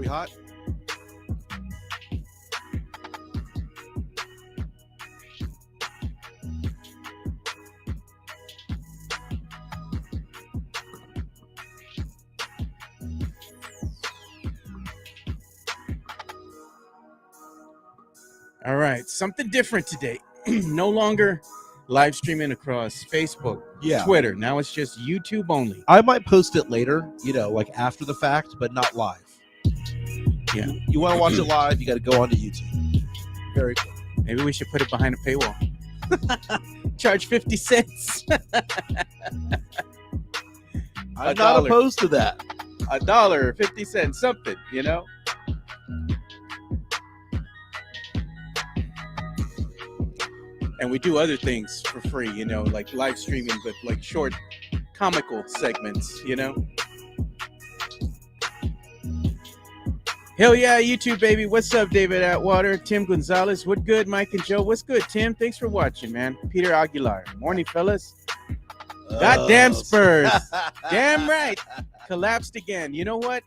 we hot? All right, something different today. No longer live streaming across Facebook, Twitter. Now it's just YouTube only. I might post it later, like after the fact, but not live. Yeah. You want to watch it live, you got to go onto YouTube. Very cool. Maybe we should put it behind a paywall. Charge 50 cents. I'm not opposed to that. $1, 50 cents, something, And we do other things for free, like live streaming, but like short comical segments, Hell yeah, YouTube, baby. What's up, David Atwater, Tim Gonzalez? What good, Mike and Joe? What's good, Tim? Thanks for watching, man. Peter Aguilar. Morning, fellas. Goddamn Spurs. Damn right. Collapsed again. You know what?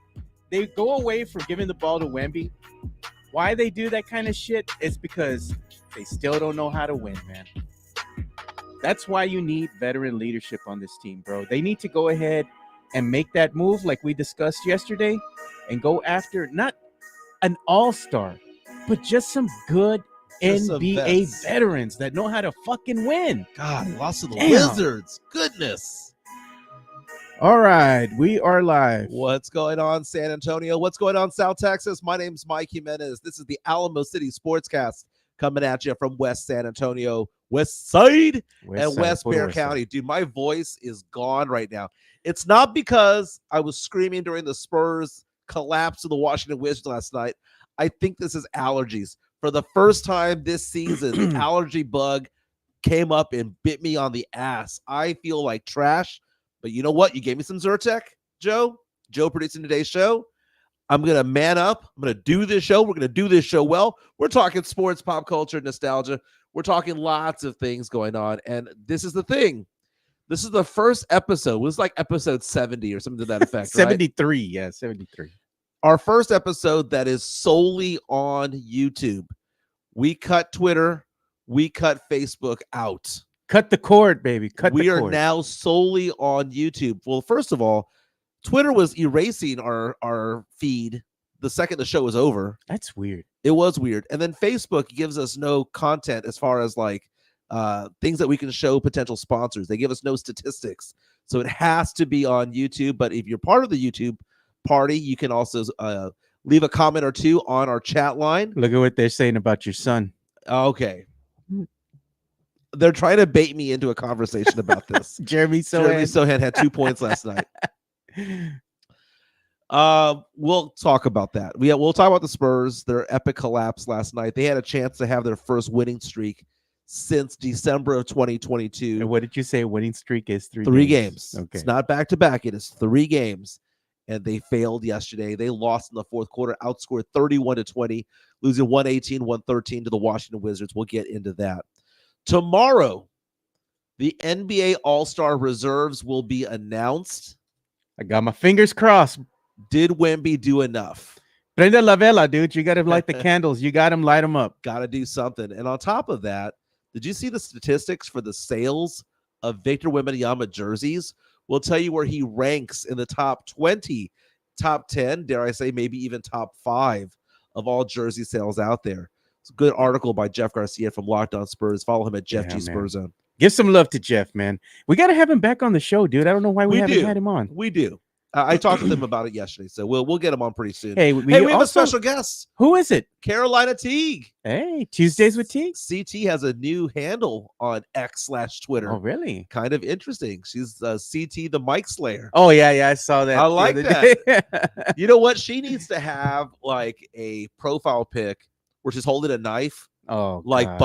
They go away from giving the ball to Wemby. Why they do that kind of shit is because they still don't know how to win, man. That's why you need veteran leadership on this team, bro. They need to go ahead and make that move like we discussed yesterday and go after not an all-star, but just some good NBA veterans that know how to fucking win. God, lost to the Wizards. Goodness. All right, we are live. What's going on, San Antonio? What's going on, South Texas? My name's Mike Jimenez. This is the Alamo City Sportscast coming at you from West San Antonio, West Side, and West Bexar County. Dude, my voice is gone right now. It's not because I was screaming during the Spurs collapse of the Washington Wizards last night. I think this is allergies. For the first time this season, the allergy bug came up and bit me on the ass. I feel like trash, but you know what? You gave me some Zyrtec, Joe. Joe producing today's show. I'm going to man up. I'm going to do this show. We're going to do this show well. We're talking sports, pop culture, nostalgia. We're talking lots of things going on, and this is the thing. This is the first episode. It was like episode 70 or something to that effect. 73, right? Yeah, 73. Our first episode that is solely on YouTube. We cut Twitter. We cut Facebook out. Cut the cord, baby. We are now solely on YouTube. Well, first of all, Twitter was erasing our feed the second the show was over. That's weird. It was weird. And then Facebook gives us no content as far as like things that we can show potential sponsors. They give us no statistics. So it has to be on YouTube. But if you're part of the YouTube party, you can also leave a comment or two on our chat line. Look at what they're saying about your son. Okay. They're trying to bait me into a conversation about this. Jeremy Sohan had 2 points last night. We'll talk about that. We'll talk about the Spurs, their epic collapse last night. They had a chance to have their first winning streak since December of 2022. And what did you say? Winning streak is three games. Okay. It's not back to back. It is 3 games. And they failed yesterday. They lost in the fourth quarter, outscored 31-20, losing 118-113 to the Washington Wizards. We'll get into that. Tomorrow, the NBA All-Star reserves will be announced. I got my fingers crossed. Did Wemby do enough? Prende la vela, dude. You got to light the candles. You got them, light them up. Got to do something. And on top of that, did you see the statistics for the sales of Victor Wembanyama jerseys? We'll tell you where he ranks in the top 20, top 10, dare I say, maybe even top 5 of all jersey sales out there. It's a good article by Jeff Garcia from Locked On Spurs. Follow him at Jeff G Spurs Zone. Give some love to Jeff, man. We got to have him back on the show, dude. I don't know why we haven't had him on. We do. I talked to them about it yesterday, so we'll get him on pretty soon. Hey, we have a special guest. Who is it? Carolina Teague. Hey, Tuesdays with Teague. CT has a new handle on X/Twitter. Oh, really? Kind of interesting. She's CT the Mike Slayer. Oh, yeah, I saw that. I like that. You know what? She needs to have like a profile pic where she's holding a knife. Oh, like God.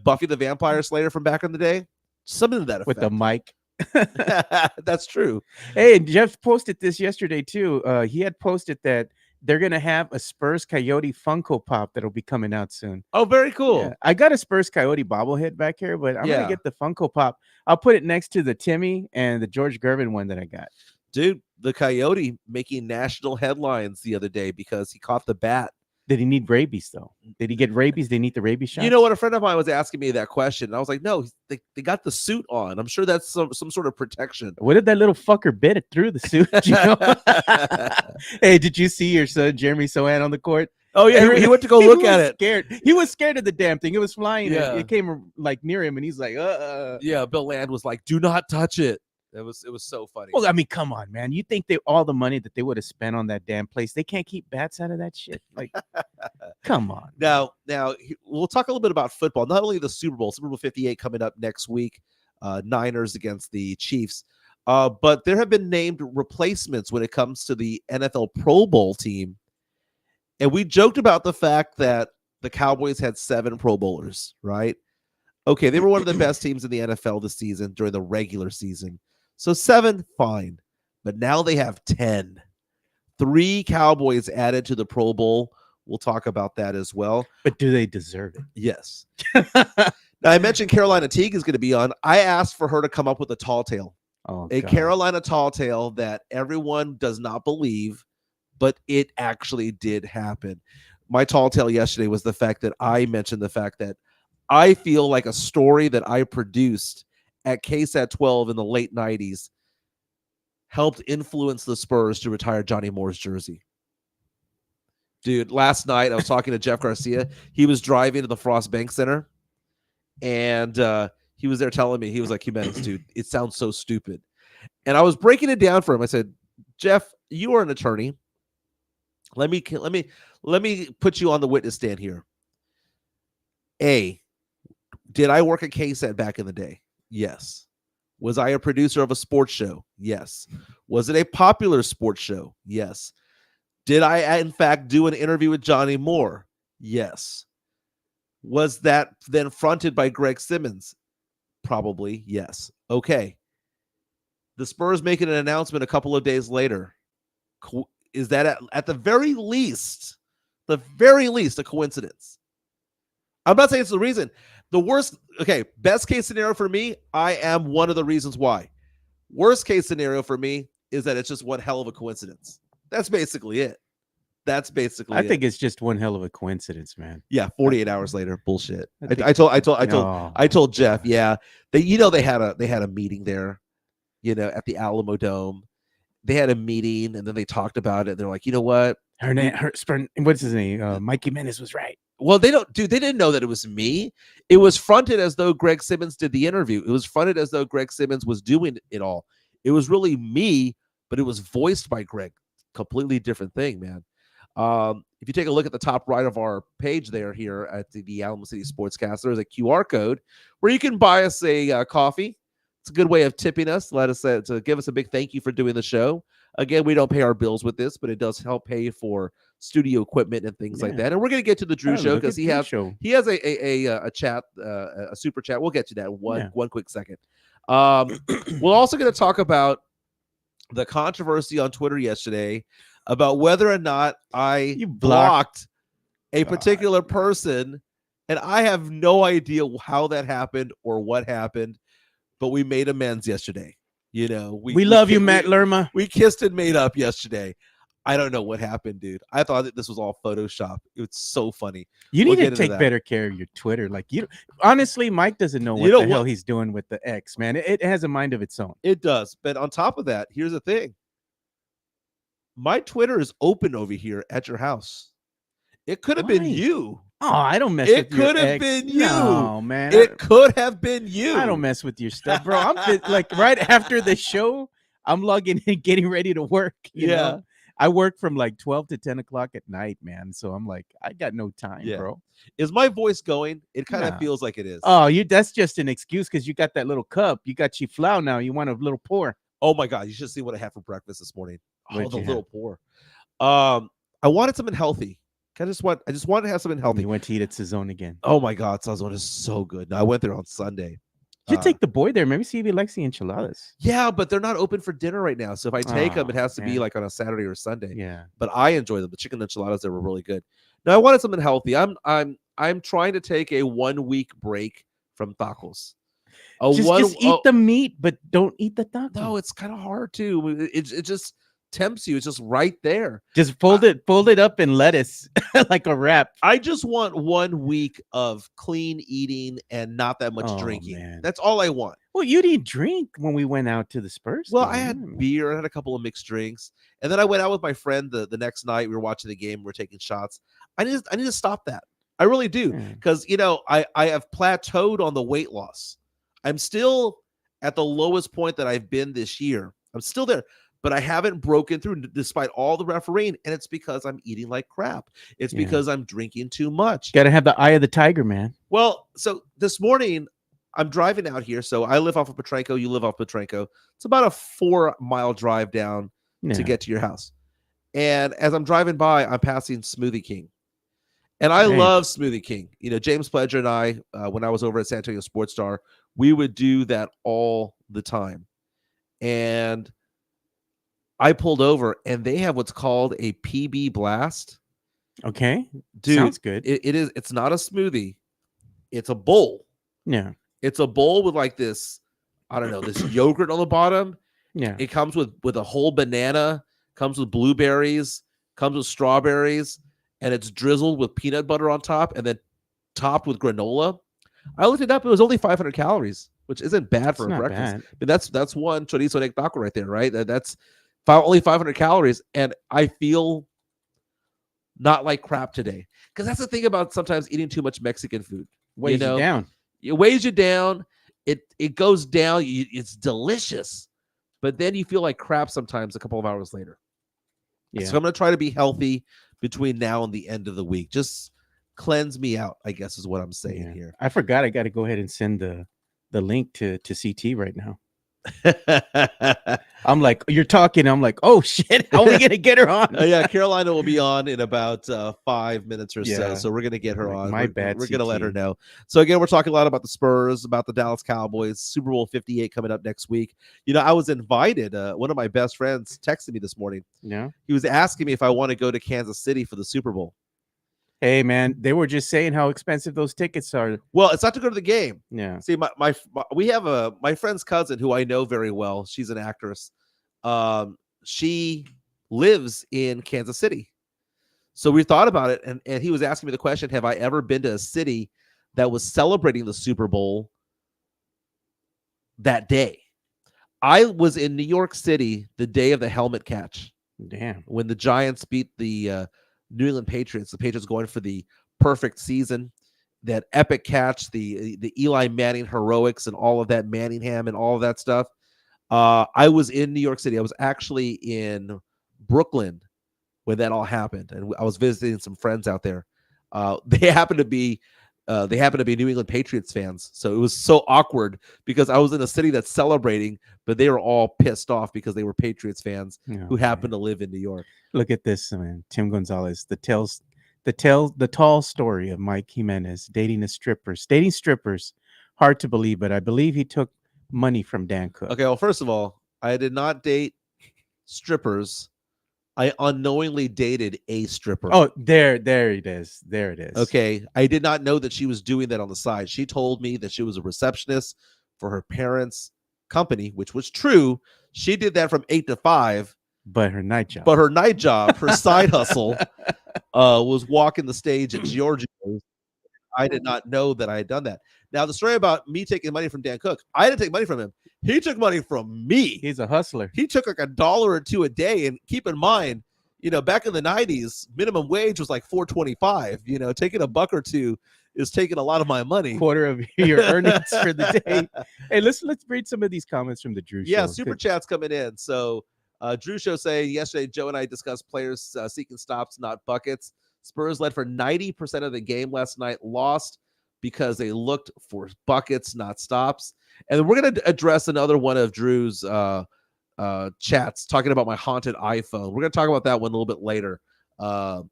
Buffy the Vampire Slayer from back in the day. Something to that effect. With the mic. That's true. Hey, and Jeff posted this yesterday too. He had posted that they're gonna have a Spurs Coyote Funko Pop that'll be coming out soon. Oh, very cool. Yeah. I got a Spurs Coyote bobblehead back here, but I'm gonna get the Funko Pop. I'll put it next to the Timmy and the George Gervin one that I got. Dude, the Coyote making national headlines the other day because he caught the bat. Did he need rabies, though? Did he get rabies? Did he need the rabies shot? You know what? A friend of mine was asking me that question. And I was like, no, they got the suit on. I'm sure that's some sort of protection. What if that little fucker bit it through the suit? You know? Hey, did you see your son, Jeremy Sochan, on the court? Oh, yeah. He went to go look at it. Scared. He was scared of the damn thing. It was flying. Yeah. It came like near him, and he's like, Yeah, Bill Land was like, do not touch it. It was so funny. Well, I mean, come on, man. You think all the money that they would have spent on that damn place, they can't keep bats out of that shit? Like, come on. Now, we'll talk a little bit about football. Not only the Super Bowl 58 coming up next week, Niners against the Chiefs, but there have been named replacements when it comes to the NFL Pro Bowl team. And we joked about the fact that the Cowboys had 7 Pro Bowlers, right? Okay, they were one of the best teams in the NFL this season during the regular season. So 7, fine. But now they have 10. 3 Cowboys added to the Pro Bowl. We'll talk about that as well. But do they deserve it? Yes. Now, I mentioned Carolina Teague is going to be on. I asked for her to come up with a tall tale. Carolina tall tale that everyone does not believe, but it actually did happen. My tall tale yesterday was the fact that I mentioned the fact that I feel like a story that I produced at KSAT 12 in the late 90s helped influence the Spurs to retire Johnny Moore's jersey. Dude, last night I was talking to Jeff Garcia. He was driving to the Frost Bank Center, and he was there telling me, he was like, Jimenez, dude, it sounds so stupid. And I was breaking it down for him. I said, Jeff, you are an attorney. Let me put you on the witness stand here. A, did I work at KSAT back in the day? Yes. Was I a producer of a sports show? Yes. Was it a popular sports show? Yes. Did I, in fact, do an interview with Johnny Moore? Yes. Was that then fronted by Greg Simmons? Probably, yes. Okay. The Spurs making an announcement a couple of days later. Is that at the very least, a coincidence? I'm not saying it's the reason. The worst, best case scenario for me, I am one of the reasons why. Worst case scenario for me is that it's just one hell of a coincidence. That's basically it. I think it's just one hell of a coincidence, man. Yeah, 48 hours later, bullshit. I told Jeff, yeah, they had a meeting there, at the Alamo Dome. They had a meeting and then they talked about it. They're like, you know what? What's his name? Mikey Menace was right. Well, they didn't know that it was me. It was fronted as though Greg Simmons did the interview. It was fronted as though Greg Simmons was doing it all. It was really me, but it was voiced by Greg. Completely different thing, man. If you take a look at the top right of our page here at the Alamo City Sportscast, there's a QR code where you can buy us a coffee. It's a good way of tipping us. Let us to give us a big thank you for doing the show. Again, we don't pay our bills with this, but it does help pay for studio equipment and things like that. And we're going to get to the Drew show because he has a chat, a super chat. We'll get to that one quick second. We're also going to talk about the controversy on Twitter yesterday about whether or not I blocked a particular person, and I have no idea how that happened or what happened, but we made amends yesterday. We love you, Matt Lerma. We kissed and made up yesterday. I don't know what happened, dude. I thought that this was all Photoshop. It's so funny. You need to take better care of your Twitter. Honestly, Mike doesn't know what the hell he's doing with the X, man. It has a mind of its own. It does. But on top of that, here's the thing. My Twitter is open over here at your house. It could have been you. Oh, I don't mess with your ex. It could have been you. No, man. It could have been you. I don't mess with your stuff, bro. I'm right after the show, I'm logging in, getting ready to work. You know? I work from 12 to 10 o'clock at night, man. So I'm I got no time, bro. Is my voice going? It kind of feels like it is. Oh, that's just an excuse because you got that little cup. You got chiflao now. You want a little pour. Oh my God. You should see what I had for breakfast this morning. Oh, the little pour. I wanted something healthy. I just wanted to have something healthy. You went to eat at Sazone again. Oh my God, Sazone is so good. No, I went there on Sunday. You take the boy there. Maybe see if he likes the enchiladas. Yeah, but they're not open for dinner right now. So if I take them, it has to be on a Saturday or Sunday. Yeah. But I enjoy them. The chicken enchiladas there were really good. Now I wanted something healthy. I'm trying to take a 1 week break from tacos. Just eat the meat, but don't eat the taco. No, it's kind of hard too. It just tempts you. It's just right there. Just fold it up in lettuce like a wrap. I just want 1 week of clean eating and not that much drinking. Man. That's all I want. Well, you didn't drink when we went out to the Spurs. Well, I had beer. I had a couple of mixed drinks, and then I went out with my friend the next night. We were watching the game. We were taking shots. I need to stop that. I really do, because I have plateaued on the weight loss. I'm still at the lowest point that I've been this year. I'm still there, but I haven't broken through despite all the refereeing, and it's because I'm eating like crap. It's because I'm drinking too much. Got to have the eye of the tiger, man. Well, so this morning I'm driving out here. So I live off of Petranco. You live off Petranco. It's about a 4-mile drive down to get to your house. And as I'm driving by, I'm passing Smoothie King. And I love Smoothie King. James Pledger and I, when I was over at San Antonio Sportscast, we would do that all the time. And I pulled over, and they have what's called a PB Blast. Okay. Dude, sounds good. It's not a smoothie. It's a bowl. Yeah. It's a bowl with like this, I don't know, this yogurt on the bottom. Yeah. It comes with a whole banana, comes with blueberries, comes with strawberries, and it's drizzled with peanut butter on top and then topped with granola. I looked it up. It was only 500 calories, which isn't bad for a breakfast. But that's one chorizo egg taco right there, right? That's only 500 calories, and I feel not like crap today. Because that's the thing about sometimes eating too much Mexican food. Weighs you down. It weighs you down. It goes down. It's delicious, but then you feel like crap sometimes a couple of hours later. Yeah. So I'm going to try to be healthy between now and the end of the week. Just cleanse me out, I guess is what I'm saying here. I forgot. I got to go ahead and send the link to CT right now. I'm like, you're talking. I'm like, oh shit, how are we gonna get her on? Yeah, Carolina will be on in about 5 minutes or so we're gonna get her on. My bad. We're gonna let her know. So again, we're talking a lot about the Spurs, about the Dallas Cowboys, Super Bowl 58 coming up next week. I was invited. One of my best friends texted me this morning. Yeah, he was asking me if I want to go to Kansas City for the Super Bowl. Hey man, they were just saying how expensive those tickets are. Well, it's not to go to the game. Yeah. See, we have my friend's cousin who I know very well. She's an actress. She lives in Kansas City. So we thought about it, and he was asking me the question, have I ever been to a city that was celebrating the Super Bowl that day? I was in New York City the day of the helmet catch. Damn. When the Giants beat the New England Patriots, the Patriots going for the perfect season, that epic catch, the Eli Manning heroics and all of that, Manningham and all of that stuff. I was in New York City. I was actually in Brooklyn when that all happened, and I was visiting some friends out there. They happened to be New England Patriots fans, so it was so awkward because I was in a city that's celebrating, but they were all pissed off because they were Patriots fans who happened to live in New York. Look at this, man. Tim Gonzalez, the tall story of Mike Jimenez dating strippers. Hard to believe, but I believe he took money from Dan Cook. Okay, well, first of all, I did not date strippers. I unknowingly dated a stripper. Oh, there it is. There it is. Okay, I did not know that she was doing that on the side. She told me that she was a receptionist for her parents' company, which was true. She did that from 8 to 5. But her night job, her side hustle, was walking the stage at Giorgio's. I did not know that I had done that. Now, the story about me taking money from Dan Cook, I didn't take money from him. He took money from me. He's a hustler. He took like $1 or $2 a day. And keep in mind, back in the 90s, minimum wage was like $4.25. Taking $1 or $2 is taking a lot of my money. Quarter of your earnings for the day. Hey, let's read some of these comments from the Drew Show. Yeah, super chats coming in. So Drew Show saying, yesterday, Joe and I discussed players seeking stops, not buckets. Spurs led for 90% of the game last night, lost because they looked for buckets, not stops. And then we're going to address another one of Drew's chats talking about my haunted iPhone. We're going to talk about that one a little bit later. We'll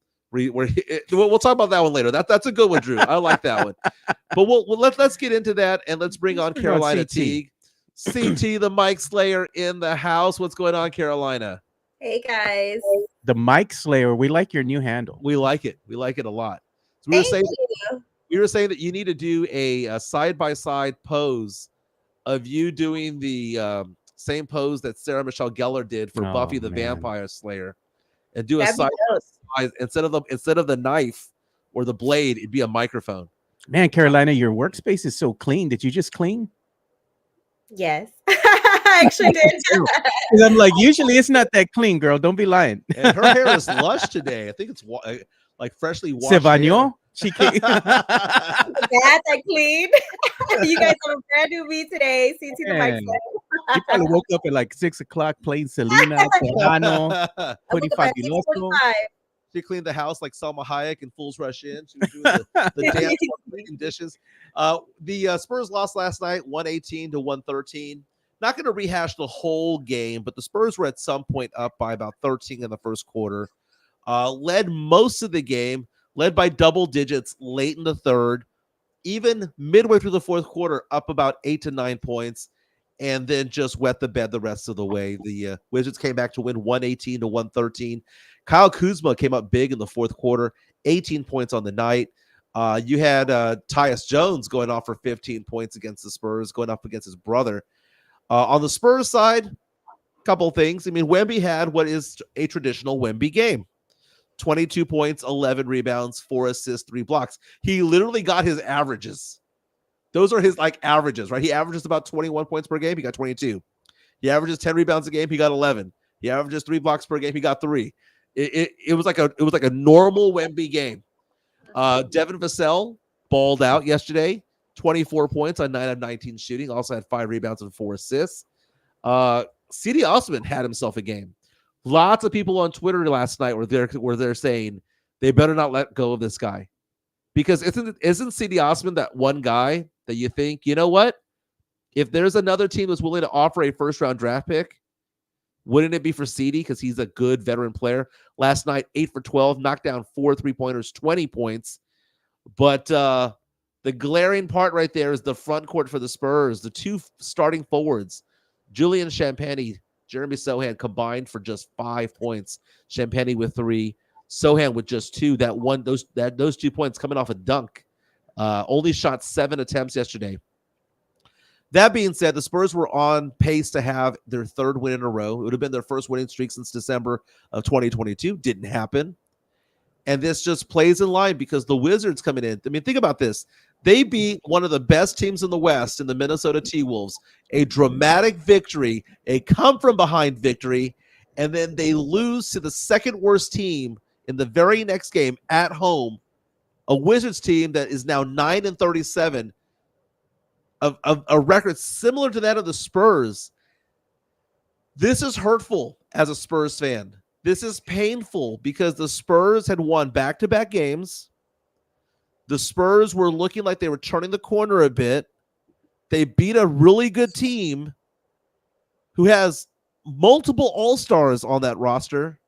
talk about that one later. That's a good one, Drew. I like that one. But let's get into that, and let's bring on Carolina Teague. CT, the Mike Slayer in the house. What's going on, Carolina? Hey, guys. The Mike Slayer. We like your new handle. We like it. We like it a lot. So we were saying that you need to do a side-by-side pose of you doing the same pose that Sarah Michelle Gellar did for Buffy the Vampire Slayer, and do a side instead of the knife or the blade, it'd be a microphone. Man, Carolina, your workspace is so clean. Did you just clean? Yes, I actually did. Because I'm like, usually it's not that clean, girl. Don't be lying. And her hair is lush today. I think it's like freshly washed. Se bañó? She clean. I cleaned. You guys have a brand new me today. CT the mic. You probably woke up at like 6 o'clock playing Selena, Tejano, putting Fabuloso. She cleaned the house like Salma Hayek in Fools Rush In. She was doing the dance cleaning dishes. The Spurs lost last night, 118-113. Not going to rehash the whole game, but the Spurs were at some point up by about 13 in the first quarter. Led most of the game, led by double digits late in the third. Even midway through the fourth quarter, up about 8 to 9 points, and then just wet the bed the rest of the way. The Wizards came back to win 118-113. Kyle Kuzma came up big in the fourth quarter, 18 points on the night. You had Tyus Jones going off for 15 points against the Spurs, going up against his brother. On the Spurs side, a couple of things. I mean, Wemby had what is a traditional Wemby game. 22 points, 11 rebounds, 4 assists, 3 blocks. He literally got his averages. Those are his averages, right? He averages about 21 points per game. He got 22. He averages 10 rebounds a game. He got 11. He averages 3 blocks per game. He got 3. It was like a normal Wemby game. Devin Vassell balled out yesterday. 24 points on 9 of 19 shooting. Also had 5 rebounds and 4 assists. C.D. Osman had himself a game. Lots of people on Twitter last night were there saying they better not let go of this guy, because isn't C.D. Osman that one guy that you think, you know what, if there's another team that's willing to offer a first round draft pick, wouldn't it be for C.D. because he's a good veteran player? Last night, 8 for 12, knocked down 4 3-pointers, 20 points. But the glaring part right there is the front court for the Spurs. The 2 starting forwards, Julian Champagnie, Jeremy Sochan, combined for just 5 points. Champagnie with 3, Sochan with just 2. Those 2 points coming off a dunk. Only shot 7 attempts yesterday. That being said, the Spurs were on pace to have their 3rd win in a row. It would have been their first winning streak since December of 2022. Didn't happen. And this just plays in line because the Wizards coming in. I mean, think about this. They beat one of the best teams in the West in the Minnesota T-Wolves. A dramatic victory, a come-from-behind victory, and then they lose to the second worst team in the very next game at home, a Wizards team that is now 9-37, of a record similar to that of the Spurs. This is hurtful as a Spurs fan. This is painful because the Spurs had won back-to-back games. The Spurs were looking like they were turning the corner a bit. They beat a really good team who has multiple all-stars on that roster.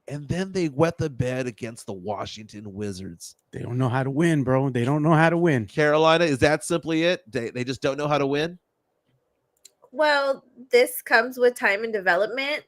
And then they wet the bed against the Washington Wizards. They don't know how to win, bro. They don't know how to win. Carolina, is that simply it? They just don't know how to win? Well, this comes with time and development,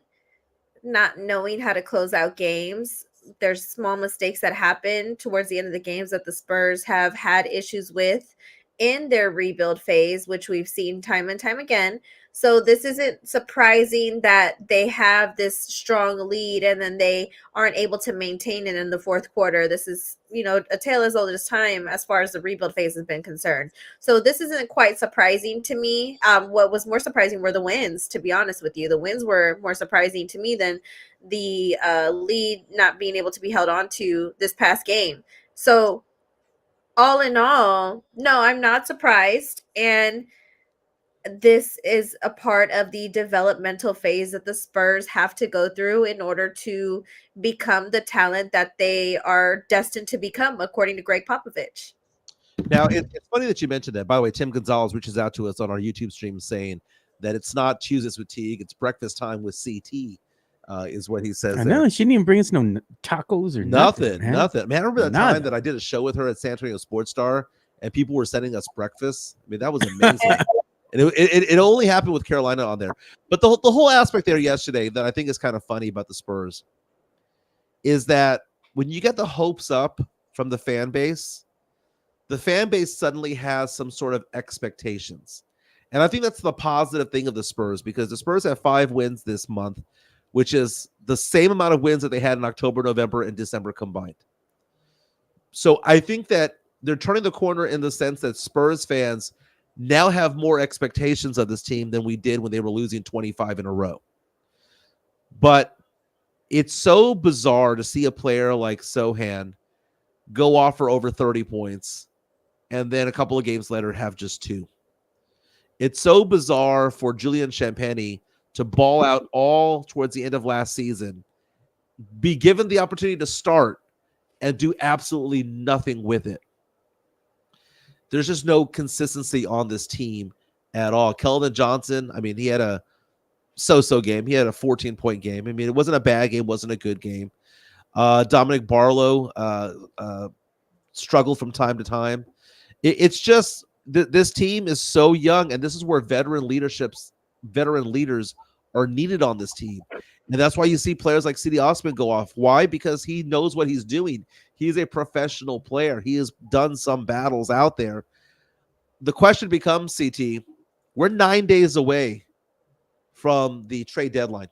not knowing how to close out games. There's small mistakes that happen towards the end of the games that the Spurs have had issues with in their rebuild phase, which we've seen time and time again. So this isn't surprising that they have this strong lead and then they aren't able to maintain it in the fourth quarter. This is, a tale as old as time as far as the rebuild phase has been concerned. So this isn't quite surprising to me. What was more surprising were the wins, to be honest with you. The wins were more surprising to me than the lead not being able to be held on to this past game. So all in all, no, I'm not surprised. And this is a part of the developmental phase that the Spurs have to go through in order to become the talent that they are destined to become, according to Greg Popovich. Now, it's funny that you mentioned that. By the way, Tim Gonzalez reaches out to us on our YouTube stream saying that it's not Tuesdays with Teague, it's breakfast time with CT, is what he says. I know. She didn't even bring us no tacos or nothing. Man, I remember that time that I did a show with her at San Antonio Sports Star and people were sending us breakfast. I mean, that was amazing. And it only happened with Carolina on there. But the whole aspect there yesterday that I think is kind of funny about the Spurs is that when you get the hopes up from the fan base suddenly has some sort of expectations. And I think that's the positive thing of the Spurs, because the Spurs have 5 wins this month, which is the same amount of wins that they had in October, November, and December combined. So I think that they're turning the corner in the sense that Spurs fans now have more expectations of this team than we did when they were losing 25 in a row. But it's so bizarre to see a player like Sochan go off for over 30 points and then a couple of games later have just 2. It's so bizarre for Julian Champagny to ball out all towards the end of last season, be given the opportunity to start, and do absolutely nothing with it. There's just no consistency on this team at all. Kellin Johnson, I mean, he had a so-so game. He had a 14-point game. I mean, it wasn't a bad game, wasn't a good game. Dominic Barlow struggled from time to time. It's just this team is so young, and this is where veteran leaders are needed on this team. And that's why you see players like C.D. Osman go off. Why? Because he knows what he's doing. He's a professional player. He has done some battles out there. The question becomes, CT, we're 9 days away from the trade deadline.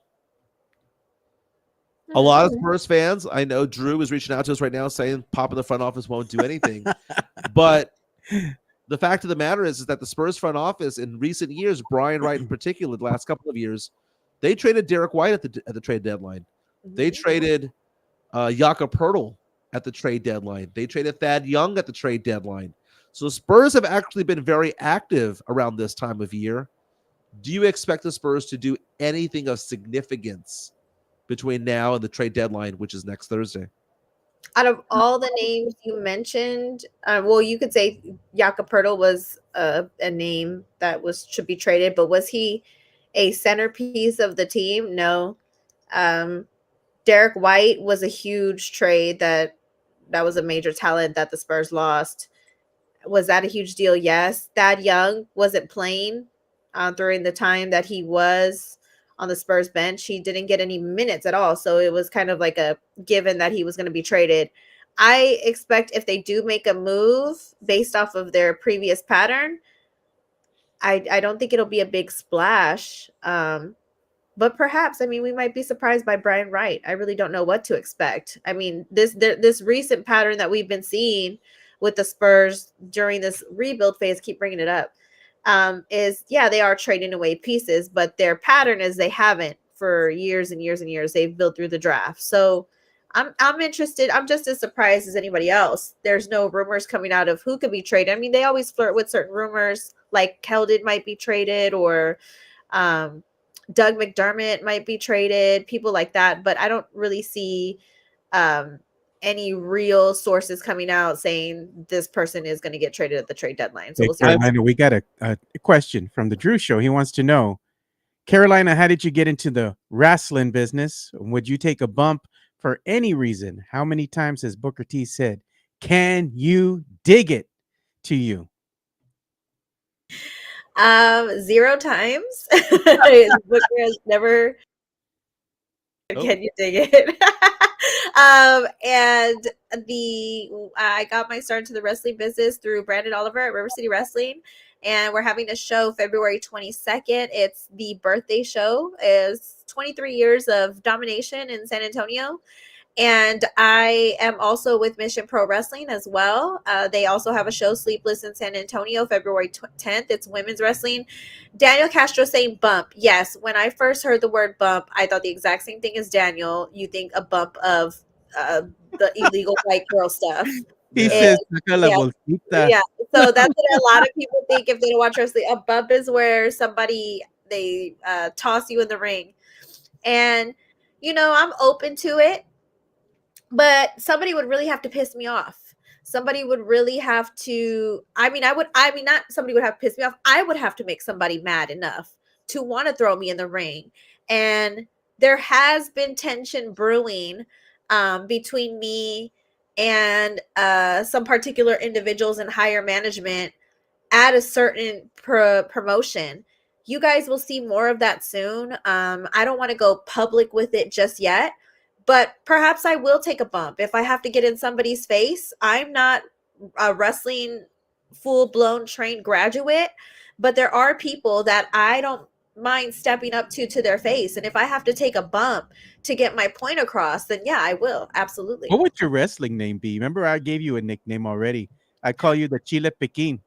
A lot of Spurs fans, I know Drew is reaching out to us right now saying Pop in the front office won't do anything. But the fact of the matter is that the Spurs front office in recent years, Brian Wright in particular, the last couple of years, they traded Derek White at the trade deadline. They traded Jakob Poeltl at the trade deadline. They traded Thad Young at the trade deadline. So Spurs have actually been very active around this time of year. Do you expect the Spurs to do anything of significance between now and the trade deadline, which is next Thursday? Out of all the names you mentioned, well, you could say Jakob Poeltl was a name that should be traded, but was he a centerpiece of the team? No. Derek White was a huge trade that was a major talent that the Spurs lost. Was that a huge deal? Yes. Thad Young wasn't playing during the time that he was on the Spurs bench. He didn't get any minutes at all. So it was kind of like a given that he was going to be traded. I expect if they do make a move based off of their previous pattern, I don't think it'll be a big splash. But perhaps, I mean, we might be surprised by Brian Wright. I really don't know what to expect. I mean, this recent pattern that we've been seeing with the Spurs during this rebuild phase, keep bringing it up, is, yeah, they are trading away pieces, but their pattern is they haven't for years and years and years. They've built through the draft. So I'm interested. I'm just as surprised as anybody else. There's no rumors coming out of who could be traded. I mean, they always flirt with certain rumors, like Keldon might be traded, or Doug McDermott might be traded, people like that. But I don't really see any real sources coming out saying this person is going to get traded at the trade deadline. So we'll see. Carolina, we got a question from the Drew Show. He wants to know, Carolina, how did you get into the wrestling business? Would you take a bump for any reason? How many times has Booker T said, "Can you dig it?" to you? 0 times. Booker has never. Can you dig it? And I got my start into the wrestling business through Brandon Oliver at River City Wrestling, and we're having a show February 22nd. It's the birthday show. It's 23 years of domination in San Antonio. And I am also with Mission Pro Wrestling as well. They also have a show, Sleepless in San Antonio, February 10th. It's women's wrestling. Daniel Castro saying bump. Yes, when I first heard the word bump, I thought the exact same thing as Daniel. You think a bump of the illegal white girl stuff. He says, yeah. So that's what a lot of people think if they don't watch wrestling. A bump is where they toss you in the ring. And, I'm open to it. But somebody would really have to piss me off. Somebody would really have to, not somebody would have to piss me off. I would have to make somebody mad enough to want to throw me in the ring. And there has been tension brewing between me and some particular individuals in higher management at a certain promotion. You guys will see more of that soon. I don't want to go public with it just yet. But perhaps I will take a bump if I have to get in somebody's face. I'm not a wrestling full-blown trained graduate, but there are people that I don't mind stepping up to their face. And if I have to take a bump to get my point across, then yeah, I will. Absolutely. What would your wrestling name be? Remember, I gave you a nickname already. I call you the Chile Pekin.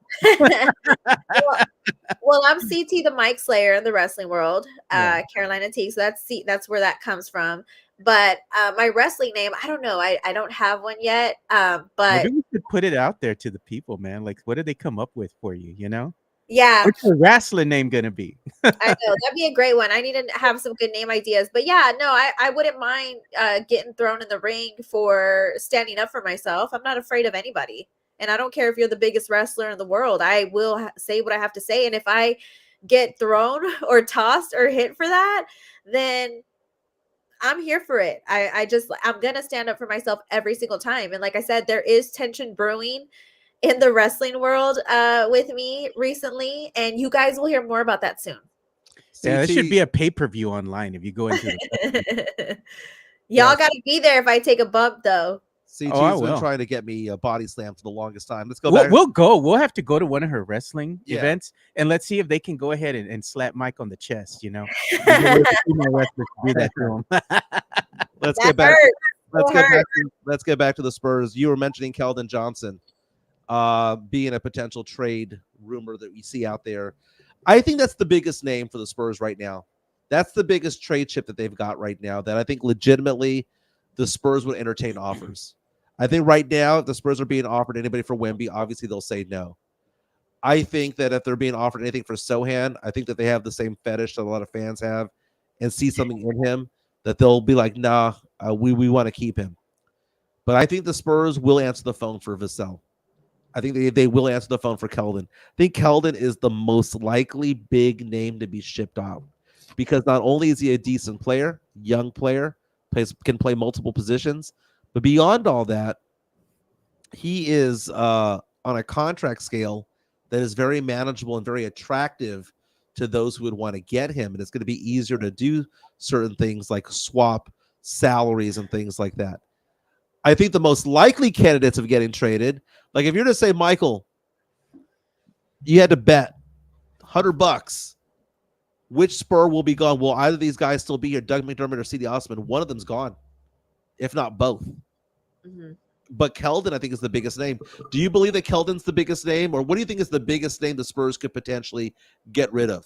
Well, I'm CT the Mike Slayer in the wrestling world, Yeah. Carolina Teague. So that's where that comes from. But my wrestling name, I don't know. I don't have one yet. But Maybe we could put it out there to the people, man. Like, what did they come up with for you? You know, yeah, what's your wrestling name gonna be? I know that'd be a great one. I need to have some good name ideas. But yeah, no, I wouldn't mind getting thrown in the ring for standing up for myself. I'm not afraid of anybody. And I don't care if you're the biggest wrestler in the world. I will say what I have to say. And if I get thrown or tossed or hit for that, then I'm here for it. I'm going to stand up for myself every single time. And like I said, there is tension brewing in the wrestling world with me recently. And you guys will hear more about that soon. Yeah, there should be a pay-per-view online if you go into the Y'all got to be there if I take a bump, though. CT's been trying to get me a body slam for the longest time. Let's go back. back. We'll go. We'll have to go to one of her wrestling events, and let's see if they can go ahead and slap Mike on the chest, you know. Do that to him. Let's get back to the Spurs. You were mentioning Kellin Johnson being a potential trade rumor that we see out there. I think that's the biggest name for the Spurs right now. That's the biggest trade chip that they've got right now that I think legitimately the Spurs would entertain offers. I think right now, if the Spurs are being offered anybody for Wemby, obviously they'll say no. I think that if they're being offered anything for Sochan, I think that they have the same fetish that a lot of fans have and see something in him that they'll be like, nah, we want to keep him. But I think the Spurs will answer the phone for Vassell. I think they will answer the phone for Kellin. I think Kellin is the most likely big name to be shipped out because not only is he a decent player, young player, can play multiple positions, but beyond all that, he is on a contract scale that is very manageable and very attractive to those who would want to get him. And it's going to be easier to do certain things like swap salaries and things like that. I think the most likely candidates of getting traded, like if you're to say, Michael, you had to bet $100 which Spur will be gone. Will either of these guys still be here? Doug McDermott or C.D. Osman? One of them's gone, if not both. Mm-hmm. But Keldon, I think, is the biggest name. Do you believe that Keldon's the biggest name, or what do you think is the biggest name the Spurs could potentially get rid of?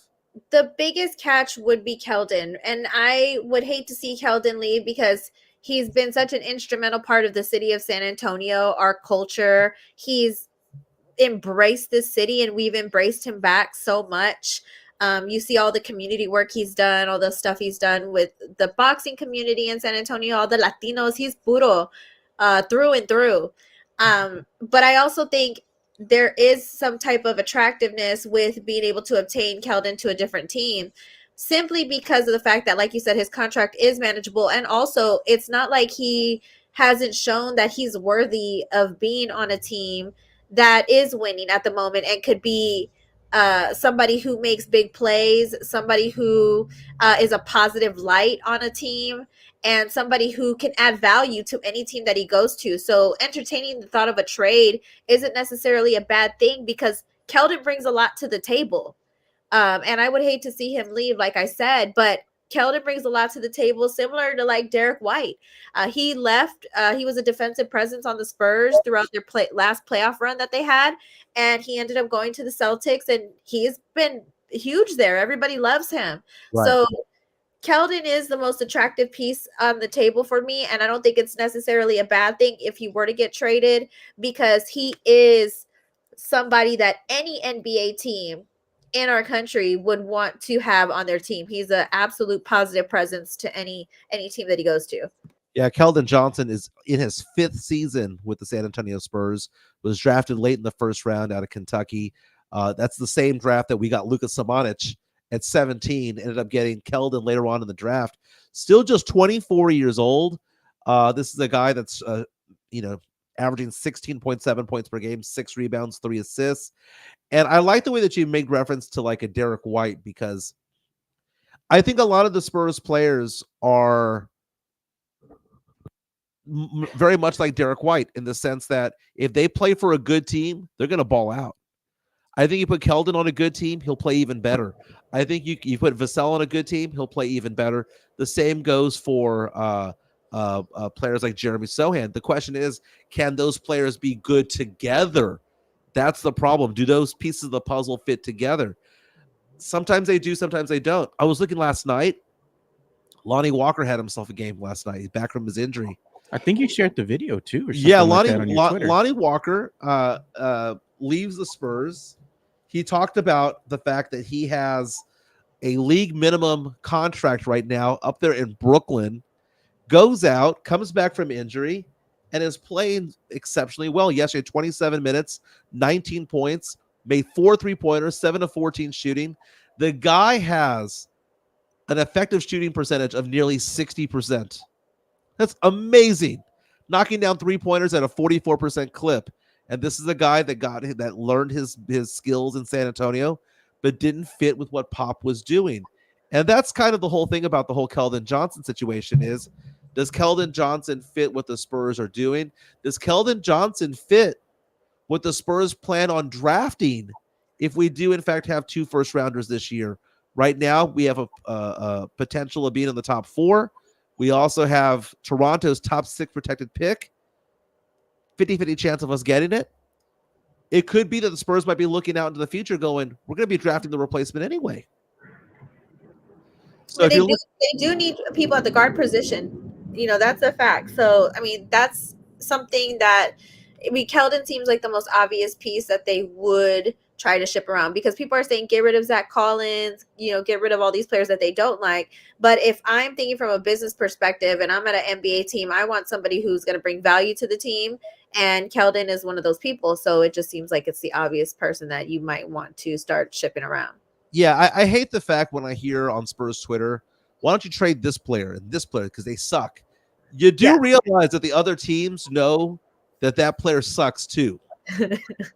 The biggest catch would be Keldon, and I would hate to see Keldon leave because he's been such an instrumental part of the city of San Antonio, our culture. He's embraced this city, and we've embraced him back so much. You see all the community work he's done, all the stuff he's done with the boxing community in San Antonio, all the Latinos. He's puro through and through. But I also think there is some type of attractiveness with being able to obtain Keldon to a different team simply because of the fact that, like you said, his contract is manageable. And also it's not like he hasn't shown that he's worthy of being on a team that is winning at the moment and could be somebody who makes big plays, somebody who is a positive light on a team, and somebody who can add value to any team that he goes to. So entertaining the thought of a trade isn't necessarily a bad thing because Keldon brings a lot to the table. And I would hate to see him leave, like I said, but Keldon brings a lot to the table, similar to like Derek White. He left. He was a defensive presence on the Spurs throughout their last playoff run that they had, and he ended up going to the Celtics, and he's been huge there. Everybody loves him. Right. So Keldon is the most attractive piece on the table for me, and I don't think it's necessarily a bad thing if he were to get traded because he is somebody that any NBA team in our country would want to have on their team. He's an absolute positive presence to any team that he goes to. Yeah, Kellin Johnson is in his 5th season with the San Antonio Spurs, was drafted late in the 1st round out of Kentucky. That's the same draft that we got Luka Samanic at 17, ended up getting Keldon later on in the draft. Still just 24 years old. This is a guy that's, averaging 16.7 points per game, 6 rebounds, 3 assists. And I like the way that you made reference to like a Derek White because I think a lot of the Spurs players are very much like Derek White in the sense that if they play for a good team, they're going to ball out. I think you put Keldon on a good team, he'll play even better. I think you put Vassell on a good team, he'll play even better. The same goes for players like Jeremy Sochan. The question is, can those players be good together? That's the problem. Do those pieces of the puzzle fit together? Sometimes they do, sometimes they don't. I was looking last night. Lonnie Walker had himself a game last night. He's back from his injury. I think you shared the video too, or something like that on your Twitter. Lonnie Walker leaves the Spurs. He talked about the fact that he has a league minimum contract right now up there in Brooklyn, goes out, comes back from injury, and is playing exceptionally well. Yesterday, 27 minutes, 19 points, made 4 3-pointers, 7 of 14 shooting. The guy has an effective shooting percentage of nearly 60%. That's amazing. Knocking down 3-pointers at a 44% clip. And this is a guy that learned his skills in San Antonio, but didn't fit with what Pop was doing. And that's kind of the whole thing about the whole Kellin Johnson situation is, does Kellin Johnson fit what the Spurs are doing? Does Kellin Johnson fit what the Spurs plan on drafting if we do, in fact, have 2 first-rounders this year? Right now, we have a potential of being in the top 4. We also have Toronto's top 6 protected pick. 50-50 chance of us getting it. It could be that the Spurs might be looking out into the future going, we're going to be drafting the replacement anyway. So they do need people at the guard position. That's a fact. So, I mean, that's something that, Keldon seems like the most obvious piece that they would try to ship around, because people are saying get rid of Zach Collins, get rid of all these players that they don't like. But if I'm thinking from a business perspective and I'm at an NBA team, I want somebody who's going to bring value to the team. And Keldon is one of those people. So it just seems like it's the obvious person that you might want to start shipping around. Yeah, I hate the fact when I hear on Spurs Twitter, why don't you trade this player and this player because they suck? You do realize that the other teams know that player sucks too,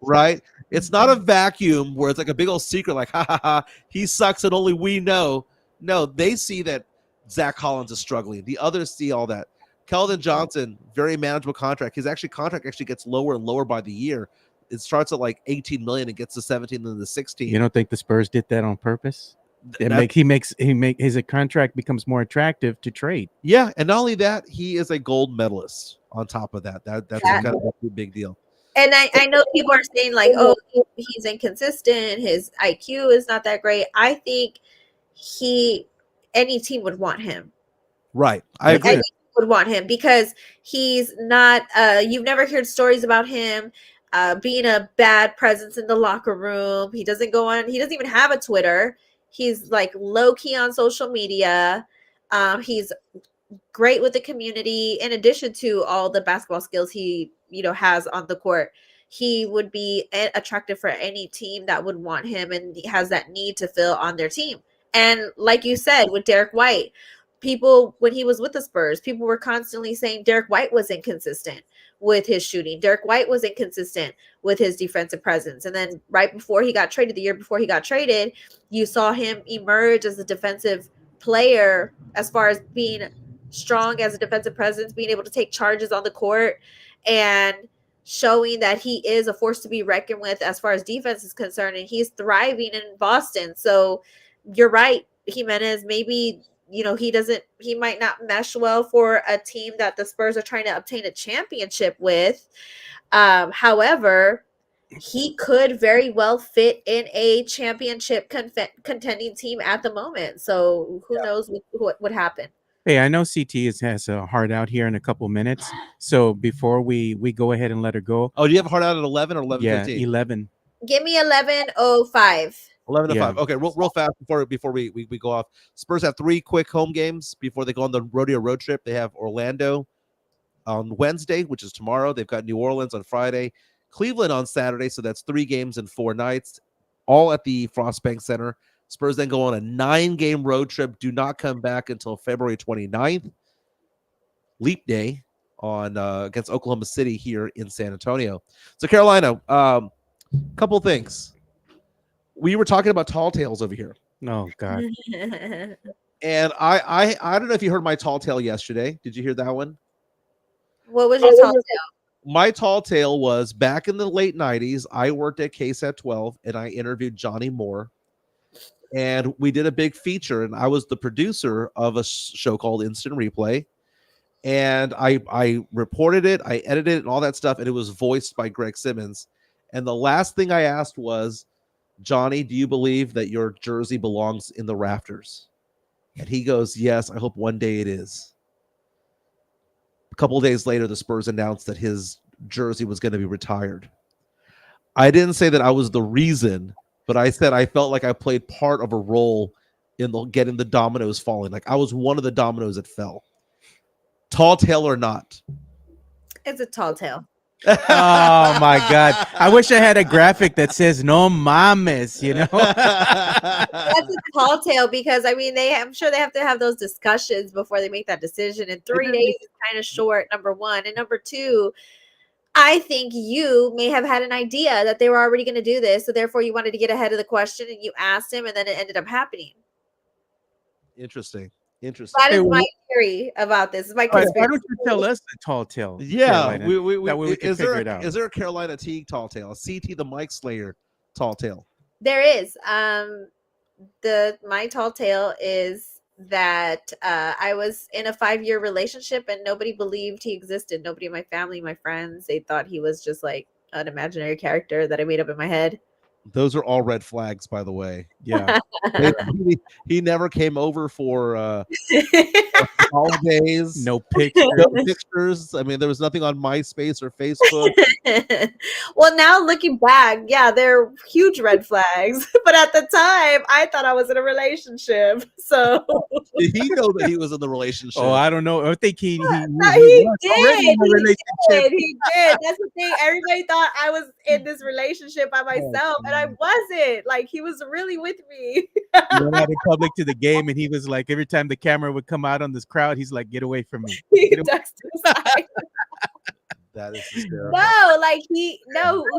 right? It's not a vacuum where it's like a big old secret like, ha, ha, ha, he sucks and only we know. No, they see that Zach Collins is struggling. The others see all that. Kellin Johnson, very manageable contract. His contract gets lower and lower by the year. It starts at like 18 million and gets to 17 and the 16. You don't think the Spurs did that on purpose? His contract becomes more attractive to trade. Yeah, and not only that, he is a gold medalist on top of that. That's kind of a big deal. And I know people are saying like, oh, he's inconsistent. His IQ is not that great. I think any team would want him. Right. I agree. Would want him because he's not you've never heard stories about him being a bad presence in the locker room. He doesn't even have a Twitter. He's like low key on social media. He's great with the community. In addition to all the basketball skills he has on the court, he would be attractive for any team that would want him, and he has that need to fill on their team. And like you said with Derek White, people, when he was with the Spurs, people were constantly saying Derek White was inconsistent with his shooting. Derek White was inconsistent with his defensive presence. And then right before he got traded, the year before he got traded, you saw him emerge as a defensive player as far as being strong as a defensive presence, being able to take charges on the court and showing that he is a force to be reckoned with as far as defense is concerned. And he's thriving in Boston. So you're right, Jimenez, maybe he might not mesh well for a team that the Spurs are trying to obtain a championship with. However, he could very well fit in a championship contending team at the moment. So who knows what would happen. Hey, I know CT has a hard out here in a couple minutes. So before we go ahead and let her go. Oh, do you have a hard out at 11 or 11:15? Yeah, 11. Give me 11:05. 11-5. Okay, real fast before we go off. Spurs have 3 quick home games before they go on the rodeo road trip. They have Orlando on Wednesday, which is tomorrow. They've got New Orleans on Friday, Cleveland on Saturday. So that's 3 games in 4 nights, all at the Frostbank Center. Spurs then go on a 9-game road trip. Do not come back until February 29th, Leap Day, on against Oklahoma City here in San Antonio. So Carolina, couple things. We were talking about tall tales over here. Oh God. And I don't know if you heard my tall tale yesterday. Did you hear that one? What was your tall tale? my tall tale was back in the late 90s. I worked at KSAT 12 and I interviewed Johnny Moore. And we did a big feature, and I was the producer of a show called Instant Replay. And I reported it, I edited it, and all that stuff, and it was voiced by Greg Simmons. And the last thing I asked was, Johnny, do you believe that your jersey belongs in the rafters? And he goes, yes, I hope one day it is. A couple of days later, the Spurs announced that his jersey was going to be retired. I didn't say that I was the reason, but I said I felt like I played part of a role in getting the dominoes falling. Like I was one of the dominoes that fell. Tall tale or not? It's a tall tale. Oh my God! I wish I had a graphic that says "No mames," you know. That's a tall tale because I mean, I'm sure they have to have those discussions before they make that decision. And 3 days is kind of short. Number one, and number two, I think you may have had an idea that they were already going to do this, so therefore you wanted to get ahead of the question and you asked him, and then it ended up happening. Interesting. That is my theory about this. My conspiracy. Why don't you tell us the tall tale? Yeah, that way we can figure it out. Is there a Carolina Teague tall tale? A CT the Mike Slayer tall tale? There is. My tall tale is that I was in a 5-year relationship and nobody believed he existed. Nobody in my family, my friends, they thought he was just like an imaginary character that I made up in my head. Those are all red flags, by the way. Yeah. He never came over for holidays. No pictures. No pictures. I mean, there was nothing on MySpace or Facebook. Well, now looking back, yeah, they're huge red flags. But at the time, I thought I was in a relationship. So did he know that he was in the relationship? Oh, I don't know. I think he did. He He did. That's the thing. Everybody thought I was in this relationship by myself, and I wasn't. Like he was really with me. We went out in public to the game, and he was like, every time the camera would come out on this crowd, he's like, "Get away from me." He ducks to the side. That is hysterical.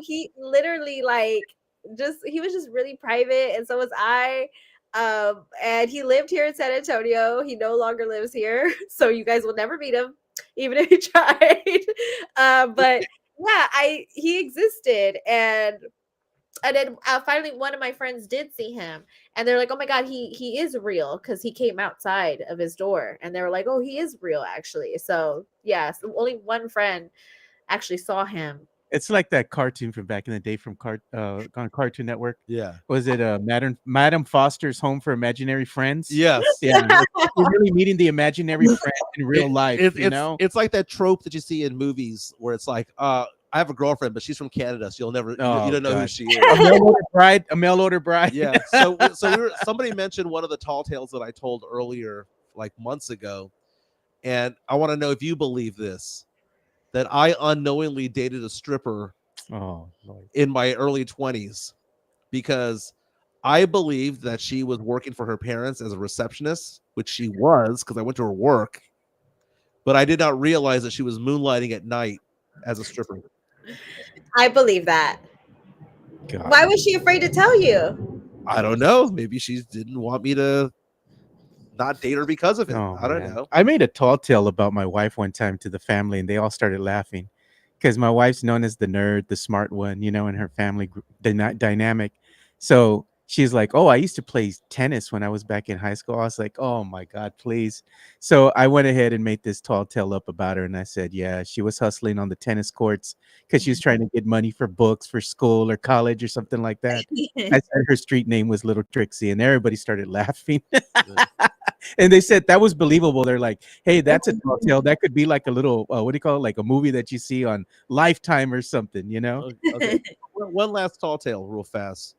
He literally he was just really private, and so was I. And he lived here in San Antonio. He no longer lives here, so you guys will never meet him, even if you tried. But yeah, he existed, and then finally one of my friends did see him, and they're like, "Oh my God, he is real," because he came outside of his door, and they were like, "Oh, he is real, actually." So yeah, so only one friend actually saw him. It's like that cartoon from back in the day from on Cartoon Network. Yeah. Was it Madam Foster's Home for Imaginary Friends? Yes. Yeah. You're really meeting the imaginary friend in real life. It's like that trope that you see in movies where it's like, I have a girlfriend, but she's from Canada, so you don't know who she is. A mail order bride. Yeah. So somebody mentioned one of the tall tales that I told earlier, like months ago, and I want to know if you believe this. That I unknowingly dated a stripper in my early 20s because I believed that she was working for her parents as a receptionist, which she was because I went to her work, but I did not realize that she was moonlighting at night as a stripper. I believe that. God. Why was she afraid to tell you? I don't know. Maybe she didn't want me to not date her because of it. I don't know. I made a tall tale about my wife one time to the family, and they all started laughing because my wife's known as the nerd, the smart one, in her family dynamic. So she's like, "Oh, I used to play tennis when I was back in high school." I was like, "Oh my God, please." So I went ahead and made this tall tale up about her, and I said, yeah, she was hustling on the tennis courts because she was trying to get money for books for school or college or something like that. I said her street name was Little Trixie, and everybody started laughing. And they said that was believable. They're like, "Hey, that's a tall tale. That could be like a little, what do you call it? Like a movie that you see on Lifetime or something, Okay. One last tall tale real fast.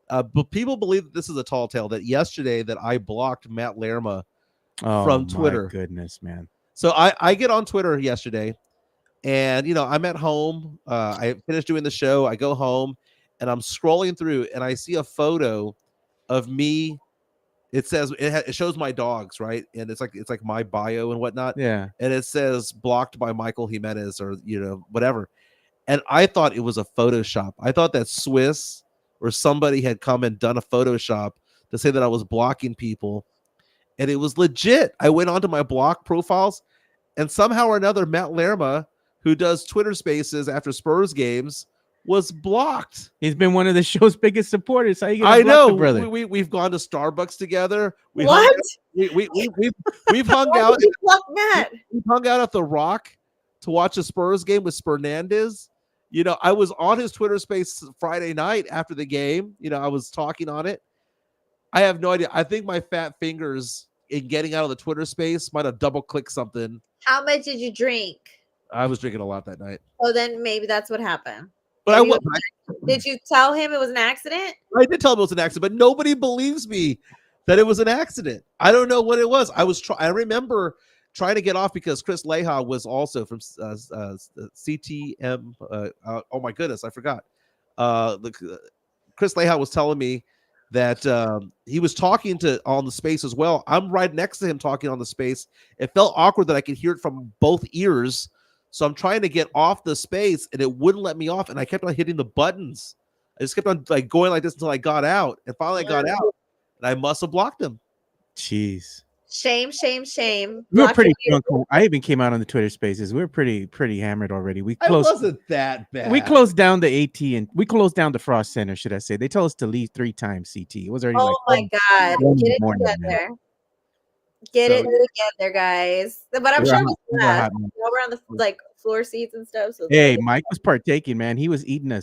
But people believe that this is a tall tale that yesterday that I blocked Matt Lerma from Twitter. My goodness, man. So I get on Twitter yesterday and, I'm at home. I finished doing the show. I go home and I'm scrolling through and I see a photo of me. It says it shows my dogs, right? And it's like my bio and whatnot. Yeah. And it says blocked by Michael Jimenez or, whatever. And I thought it was a Photoshop. I thought that Swiss or somebody had come and done a Photoshop to say that I was blocking people. And it was legit. I went onto my block profiles and somehow or another, Matt Lerma, who does Twitter Spaces after Spurs games, was blocked. He's been one of the show's biggest supporters. How you I gonna block know, the brother? We've gone to Starbucks together. We've What? hung Why out. did you block Matt? We hung out at the Rock to watch a Spurs game with Spurnandez. I was on his Twitter Space Friday night after the game. I was talking on it. I have no idea. I think my fat fingers in getting out of the Twitter Space might have double clicked something. How much did you drink? I was drinking a lot that night. Oh, then maybe that's what happened. But Did you tell him it was an accident? I did tell him it was an accident, but nobody believes me that it was an accident. I don't know what it was. I remember trying to get off because Chris Leha was also from CTM. Oh my goodness, I forgot. Chris Leha was telling me that he was talking on the space as well. I'm right next to him talking on the space. It felt awkward that I could hear it from both ears. So I'm trying to get off the space and it wouldn't let me off. And I kept on hitting the buttons. I just kept on going like this until I got out. And finally I got out and I must have blocked him. Jeez. Shame. We were pretty drunk. I even came out on the Twitter Spaces. We were pretty hammered already. It wasn't that bad. We closed down the AT and we closed down the Frost Center, should I say. They tell us to leave 3 times, CT. It was already my God. Get it together. Get it together, guys. But I'm sure it was fast. We're on the floor seats and stuff. So hey, Mike was partaking, man. He was eating a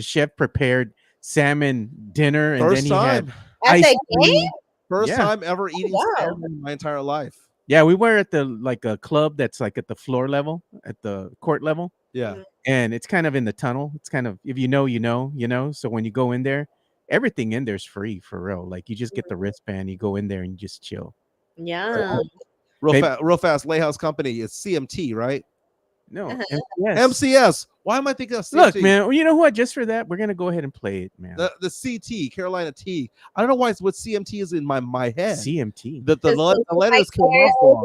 chef prepared salmon dinner, and First then he time. had at the game? First time ever eating salmon in my entire life. Yeah, we were at a club that's like at the floor level, at the court level. Yeah. Mm-hmm. And it's kind of in the tunnel. It's kind of, if you know, you know. So when you go in there, everything in there's free for real. Like you just get the wristband, you go in there and you just chill. Yeah. Real fast. Layhouse Company. It's CMT, right? No. MCS. Why am I thinking of CMT? Look, man, well, you know what? Just for that, we're going to go ahead and play it, man. The CT, Carolina Teague. I don't know why what CMT is in my head. CMT. The letters came off wrong.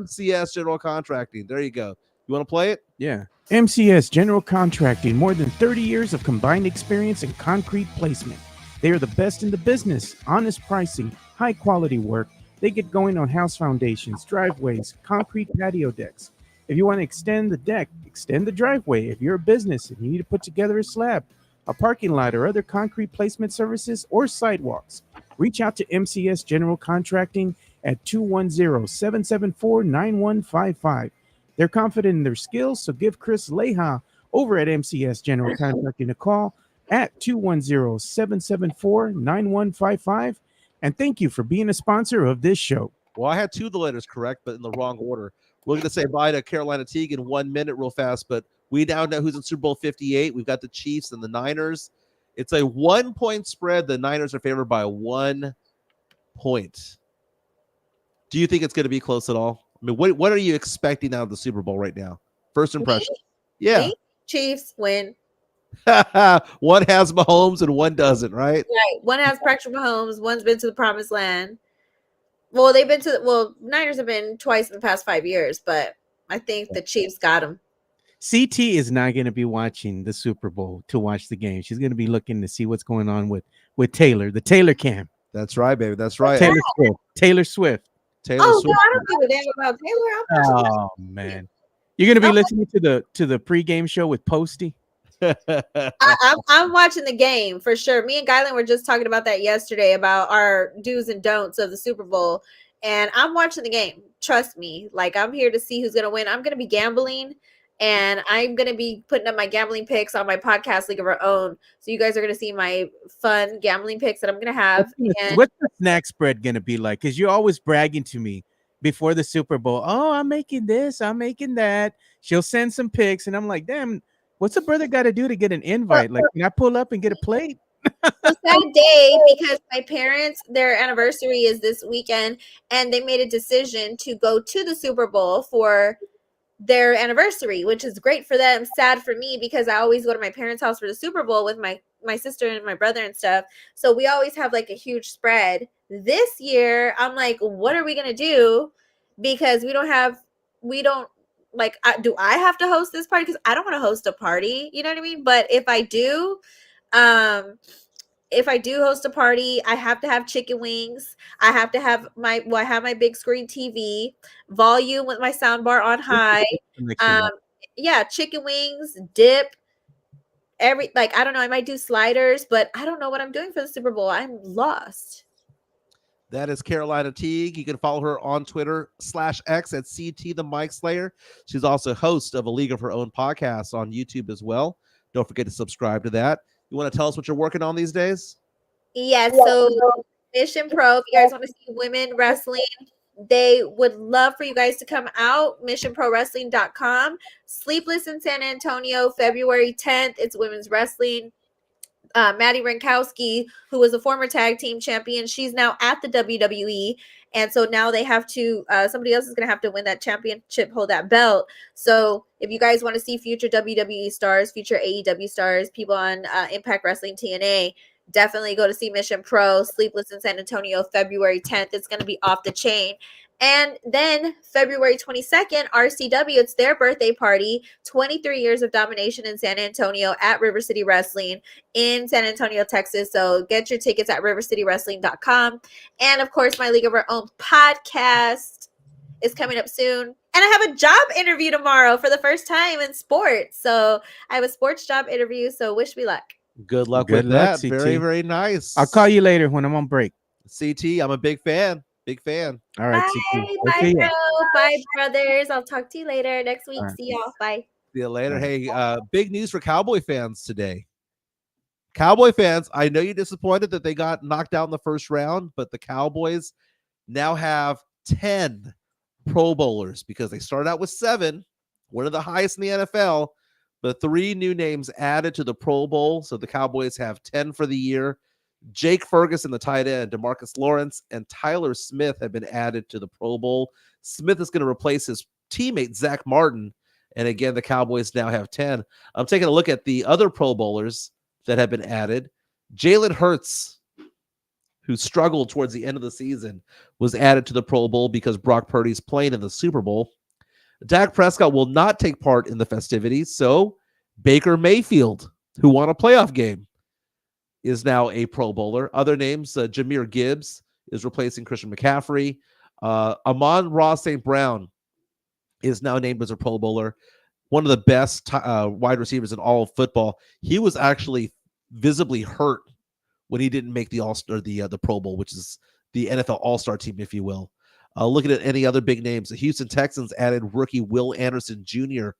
MCS General Contracting. There you go. You want to play it? Yeah. MCS General Contracting. More than 30 years of combined experience in concrete placement. They are the best in the business. Honest pricing, high quality work. They get going on house foundations, driveways, concrete patio decks. If you want to extend the deck, extend the driveway. If you're a business and you need to put together a slab, a parking lot, or other concrete placement services or sidewalks, reach out to MCS General Contracting at 210-774-9155. They're confident in their skills, so give Chris Leha over at MCS General Contracting a call at 210-774-9155. And thank you for being a sponsor of this show. Well, I had 2 of the letters correct, but in the wrong order. We're going to say bye to Carolina Teague in 1 minute real fast, but we now know who's in Super Bowl 58. We've got the Chiefs and the Niners. It's a 1-point spread. The Niners are favored by 1 point. Do you think it's going to be close at all? I mean, what are you expecting out of the Super Bowl right now? First impression. Yeah. Chiefs win. One has Mahomes and one doesn't, right? Right. One has Patrick Mahomes. One's been to the promised land. Well, Niners have been twice in the past 5 years, but I think the Chiefs got them. CT is not going to be watching the Super Bowl to watch the game. She's going to be looking to see what's going on with Taylor, the Taylor cam. That's right, baby. That's right. Taylor Swift. No, I don't give a damn about Taylor. Oh man, you're going to be listening to the pregame show with Posty. I'm watching the game for sure. Me and Guylan were just talking about that yesterday about our do's and don'ts of the Super Bowl, and I'm watching the game. Trust me, like I'm here to see who's going to win. I'm going to be gambling, and I'm going to be putting up my gambling picks on my podcast League of Our Own. So you guys are going to see my fun gambling picks that I'm going to have. What's the snack spread going to be like? Because you're always bragging to me before the Super Bowl. Oh, I'm making this. I'm making that. She'll send some picks, and I'm like, damn. What's a brother got to do to get an invite? Like, can I pull up and get a plate? It's that day because my parents, their anniversary is this weekend, and they made a decision to go to the Super Bowl for their anniversary, which is great for them. Sad for me because I always go to my parents' house for the Super Bowl with my sister and my brother and stuff. So we always have like a huge spread. This year, I'm like, what are we gonna do? Because we don't. Do I have to host this party? Because I don't want to host a party, you know what I mean? But if I do host a party, I have to have chicken wings. I have to have I have my big screen TV, volume with my sound bar on high. Yeah, chicken wings, dip, I don't know, I might do sliders, but I don't know what I'm doing for the Super Bowl. I'm lost. That is Carolina Teague. You can follow her on Twitter /X at CT the Mike Slayer. She's also host of a League of Her Own podcast on YouTube as well. Don't forget to subscribe to that. You want to tell us what you're working on these days? Yes, so Mission Pro, if you guys want to see women wrestling, they would love for you guys to come out. missionprowrestling.com. Sleepless in San Antonio, February 10th. It's women's wrestling. Maddie Rankowski, who was a former tag team champion, she's now at the WWE. And so now they have to, somebody else is going to have to win that championship, hold that belt. So if you guys want to see future WWE stars, future AEW stars, people on Impact Wrestling TNA, definitely go to see Mission Pro, Sleepless in San Antonio, February 10th. It's going to be off the chain. And then February 22nd, RCW, it's their birthday party, 23 years of domination in San Antonio at River City Wrestling in San Antonio, Texas. So get your tickets at rivercitywrestling.com. And of course, my League of Our Own podcast is coming up soon. And I have a job interview tomorrow for the first time in sports. So I have a sports job interview. So wish me luck. Good luck with that. CT. Very, very nice. I'll call you later when I'm on break. CT, I'm a big fan. Big fan. All right, bye, CT. Bye, bro. Bye, brothers. I'll talk to you later next week. Right. See y'all. Bye. See you later. Hey, big news for Cowboy fans today. Cowboy fans, I know you're disappointed that they got knocked out in the first round, but the Cowboys now have 10 Pro Bowlers because they started out with 7, one of the highest in the NFL, but 3 new names added to the Pro Bowl. So the Cowboys have 10 for the year. Jake Ferguson, the tight end, DeMarcus Lawrence, and Tyler Smith have been added to the Pro Bowl. Smith is going to replace his teammate, Zach Martin. And again, the Cowboys now have 10. I'm taking a look at the other Pro Bowlers that have been added. Jalen Hurts, who struggled towards the end of the season, was added to the Pro Bowl because Brock Purdy's playing in the Super Bowl. Dak Prescott will not take part in the festivities, so Baker Mayfield, who won a playoff game, is now a Pro Bowler. Other names, Jahmyr Gibbs is replacing Christian McCaffrey. Amon-Ra St. Brown is now named as a Pro Bowler. One of the best wide receivers in all of football. He was actually visibly hurt when he didn't make the All-Star, the Pro Bowl, which is the NFL All-Star team, if you will. Looking at any other big names, the Houston Texans added rookie Will Anderson Jr.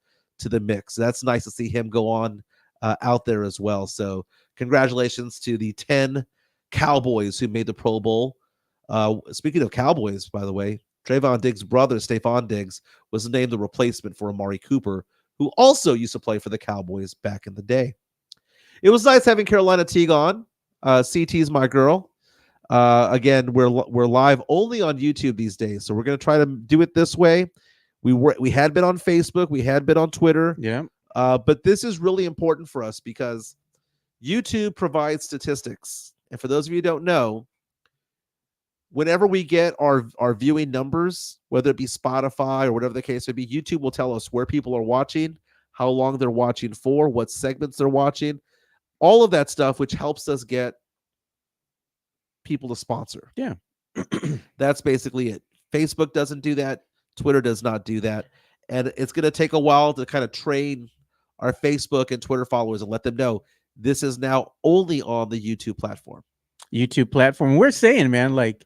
to the mix. That's nice to see him go on out there as well. So congratulations to the 10 Cowboys who made the Pro Bowl. Speaking of Cowboys, by the way, Trayvon Diggs' brother, Stephon Diggs, was named the replacement for Amari Cooper, who also used to play for the Cowboys back in the day. It was nice having Carolina Teague on. CT's my girl. Again, we're live only on YouTube these days, so we're going to try to do it this way. We had been on Facebook, we had been on Twitter. Yeah. But this is really important for us because YouTube provides statistics. And for those of you who don't know, whenever we get our viewing numbers, whether it be Spotify or whatever the case may be, YouTube will tell us where people are watching, how long they're watching for, what segments they're watching, all of that stuff, which helps us get people to sponsor. Yeah. That's basically it. Facebook doesn't do that. Twitter does not do that. And it's going to take a while to kind of train our Facebook and Twitter followers and let them know this is now only on the YouTube platform. We're saying, man, like,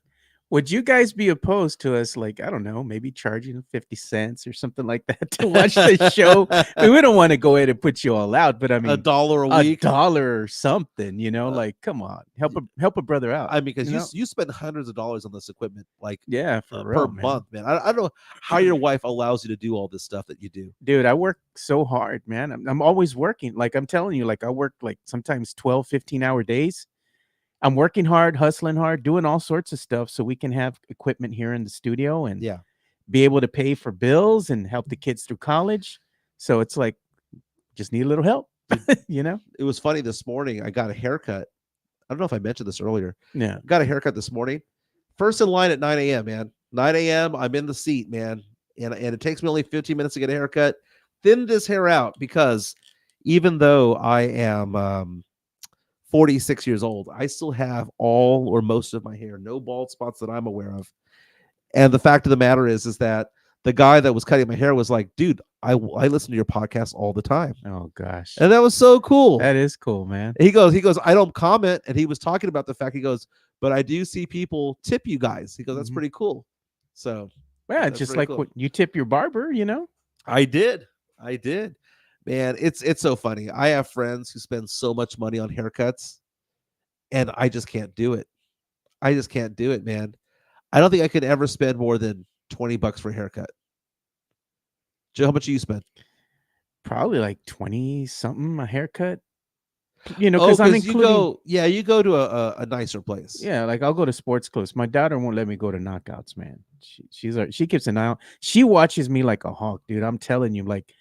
would you guys be opposed to us, like, I don't know, maybe charging 50 cents or something like that to watch the show? I mean, we don't want to go ahead and put you all out, but I mean, $1 a week, $1 or something, like, come on, help a brother out. I mean, because you spend hundreds of dollars on this equipment, like, for real, per month, man. I don't know how your wife allows you to do all this stuff that you do. Dude, I work so hard, man. I'm always working. Like, I'm telling you, like, I work like sometimes 12, 15-hour days. I'm working hard, hustling hard, doing all sorts of stuff so we can have equipment here in the studio and be able to pay for bills and help the kids through college. So it's like, just need a little help, It was funny this morning. I got a haircut. I don't know if I mentioned this earlier. Yeah. Got a haircut this morning. First in line at 9 a.m., man. 9 a.m., I'm in the seat, man. And it takes me only 15 minutes to get a haircut. Thin this hair out because even though I am 46 years old, I still have all or most of my hair, no bald spots that I'm aware of. And the fact of the matter is that the guy that was cutting my hair was like, dude, I listen to your podcast all the time. Oh gosh. And that was so cool. That is cool, man. He goes, I don't comment. And he was talking about the fact, he goes, but I do see people tip you guys. He goes, that's pretty cool. So yeah, just like cool. What you tip your barber, you know? I did. Man, it's so funny. I have friends who spend so much money on haircuts, and I just can't do it. I just can't do it, man. I don't think I could ever spend more than $20 for a haircut. Joe, how much do you spend? Probably like 20 something a haircut. You know, because I'm including. You go to a nicer place. Yeah, like I'll go to sports clothes. My daughter won't let me go to Knockouts, man. She keeps an eye on. She watches me like a hawk, dude. I'm telling you, like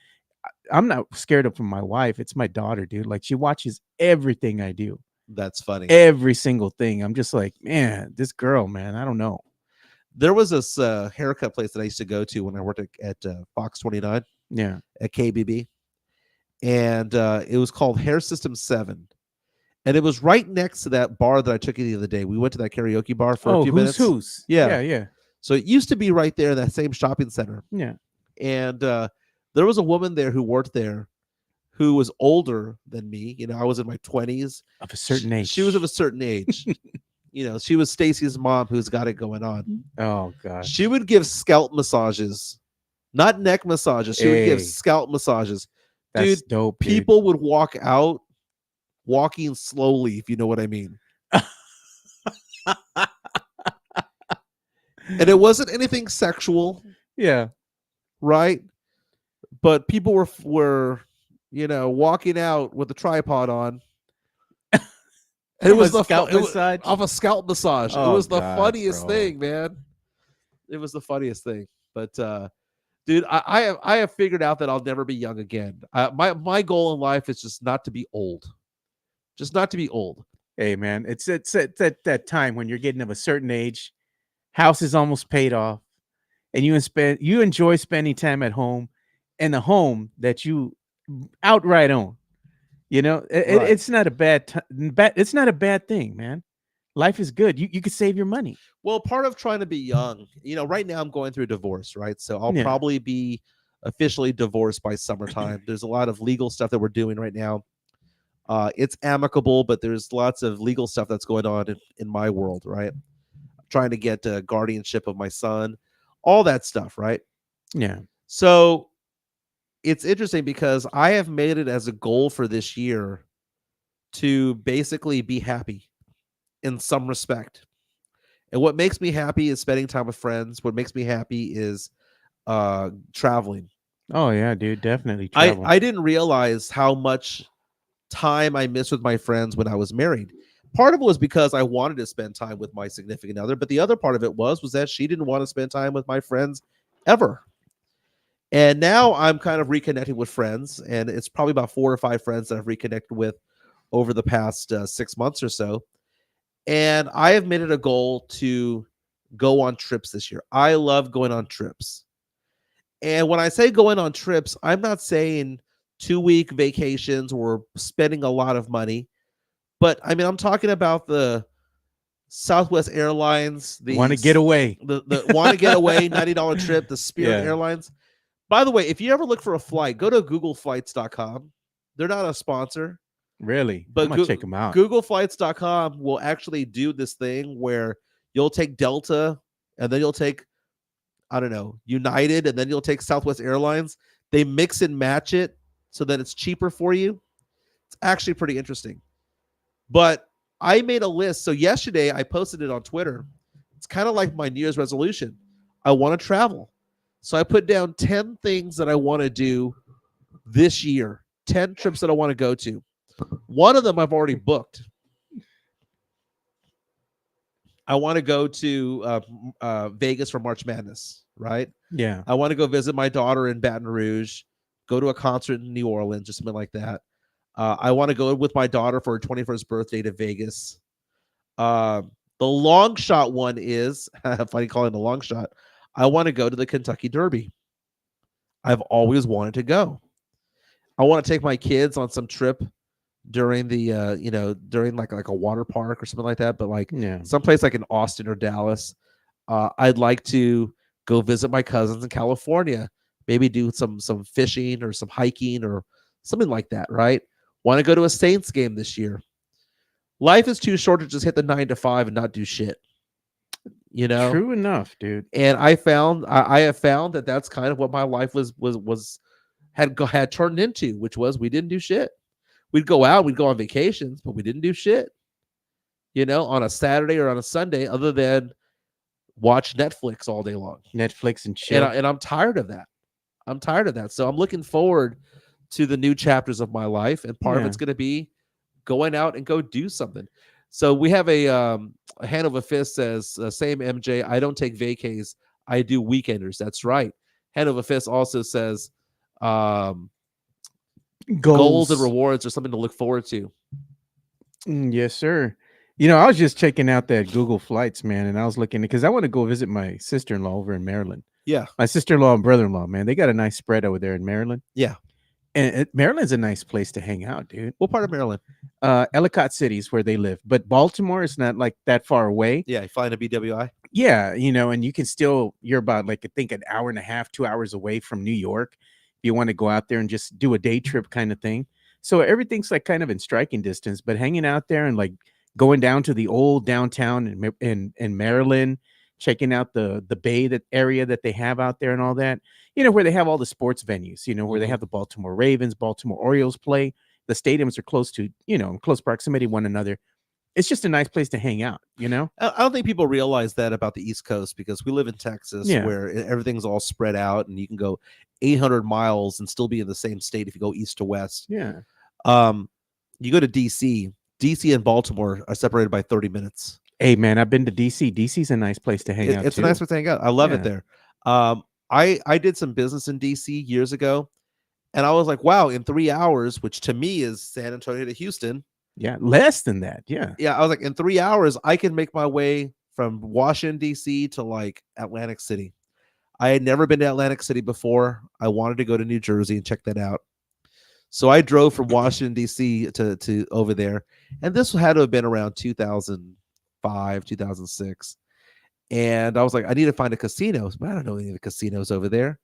I'm not scared of my wife. It's my daughter, dude. Like she watches everything I do. That's funny. Every single thing. I'm just like, man, this girl, man. I don't know. There was this haircut place that I used to go to when I worked at Fox 29. Yeah, at KBB. And it was called Hair System 7. And it was right next to that bar that I took you the other day. We went to that karaoke bar for a few minutes. Who's? Yeah. So it used to be right there in that same shopping center. Yeah. And there was a woman there who worked there who was older than me. You know, I was in my 20s. Of a certain age. She was of a certain age. You know, she was Stacy's mom who's got it going on. Oh, gosh. She would give scalp massages, not neck massages. She would give scalp massages. That's dude, dope. People would walk out walking slowly, if you know what I mean. And it wasn't anything sexual. Yeah. Right? But people were you know, walking out with a tripod on. It was the scalp massage. Of a scalp massage. Oh, it was the funniest thing, man. It was the funniest thing. But dude, I have figured out that I'll never be young again. My goal in life is just not to be old. Just not to be old. Hey, man, it's at that time when you're getting of a certain age, house is almost paid off, and you enjoy spending time at home, in a home that you outright own. You know, it's not a it's not a bad thing, man. Life is good. You could save your money. Well, part of trying to be young, you know, right now I'm going through a divorce, right? So I'll probably be officially divorced by summertime. There's a lot of legal stuff that we're doing right now. It's amicable, but there's lots of legal stuff that's going on in my world, right? Trying to get guardianship of my son, all that stuff, right? Yeah. So it's interesting because I have made it as a goal for this year to basically be happy in some respect. And what makes me happy is spending time with friends. What makes me happy is traveling. Oh, yeah, dude, definitely traveling. I didn't realize how much time I missed with my friends when I was married. Part of it was because I wanted to spend time with my significant other, but the other part of it was that she didn't want to spend time with my friends ever. And now I'm kind of reconnecting with friends, and it's probably about 4 or 5 friends that I've reconnected with over the past 6 months or so. And I have made it a goal to go on trips this year. I love going on trips. And when I say going on trips, I'm not saying 2-week vacations or spending a lot of money. But, I mean, I'm talking about the Southwest Airlines. The want to get away. The want to get away $90 trip, the Spirit Airlines. By the way, if you ever look for a flight, go to googleflights.com. They're not a sponsor. Really? But I'm going to check them out. Googleflights.com will actually do this thing where you'll take Delta and then you'll take, I don't know, United, and then you'll take Southwest Airlines. They mix and match it so that it's cheaper for you. It's actually pretty interesting. But I made a list. So yesterday I posted it on Twitter. It's kind of like my New Year's resolution. I want to travel. So I put down 10 things that I want to do this year, 10 trips that I want to go to. One of them I've already booked. I want to go to Vegas for March Madness, right? Yeah. I want to go visit my daughter in Baton Rouge, go to a concert in New Orleans or something like that. I want to go with my daughter for her 21st birthday to Vegas. The long shot one is, funny calling it a long shot, I want to go to the Kentucky Derby. I've always wanted to go. I want to take my kids on some trip during the, during like a water park or something like that, but like someplace like in Austin or Dallas. I'd like to go visit my cousins in California, maybe do some fishing or some hiking or something like that, right? Want to go to a Saints game this year. Life is too short to just hit the 9 to 5 and not do shit. True enough, dude. And I have found that that's kind of what my life had turned into, which was we didn't do shit. We'd go out, we'd go on vacations, but we didn't do shit, on a Saturday or on a Sunday, other than watch Netflix all day long. Netflix and chill. And I'm tired of that. So I'm looking forward to the new chapters of my life, and part of it's going to be going out and go do something. So we have a hand of a fist says, same MJ, I don't take vacays, I do weekenders. That's right. Hand of a fist also says goals and rewards are something to look forward to. Yes, sir. I was just checking out that Google Flights, man, and I was looking because I want to go visit my sister-in-law over in Maryland. Yeah. My sister-in-law and brother-in-law, man, they got a nice spread over there in Maryland. Yeah. And Maryland's a nice place to hang out, dude. What part of Maryland? Ellicott City is where they live, but Baltimore is not like that far away. Yeah, you flying to BWI? Yeah, and you can still, you're about like, I think an hour and a half, 2 hours away from New York. If you want to go out there and just do a day trip kind of thing. So everything's like kind of in striking distance, but hanging out there and like going down to the old downtown in Maryland, checking out the bay, that area that they have out there and all that, where they have all the sports venues, where they have the Baltimore Ravens, Baltimore Orioles play. The stadiums are close to, in close proximity to one another. It's just a nice place to hang out, I don't think people realize that about the East Coast, because we live in Texas where everything's all spread out and you can go 800 miles and still be in the same state if you go east to west. Yeah. You go to DC and Baltimore are separated by 30 minutes. Hey, man, I've been to DC. DC's a nice place to hang out. It's a nice place to hang out. I love it there. I did some business in DC years ago, and I was like, wow, in 3 hours, which to me is San Antonio to Houston. Yeah, less than that. Yeah. Yeah, I was like, in 3 hours, I can make my way from Washington, D.C. to like Atlantic City. I had never been to Atlantic City before. I wanted to go to New Jersey and check that out. So I drove from Washington, D.C. to over there. And this had to have been around 2005, 2006. And I was like, I need to find a casino. But I don't know any of the casinos over there.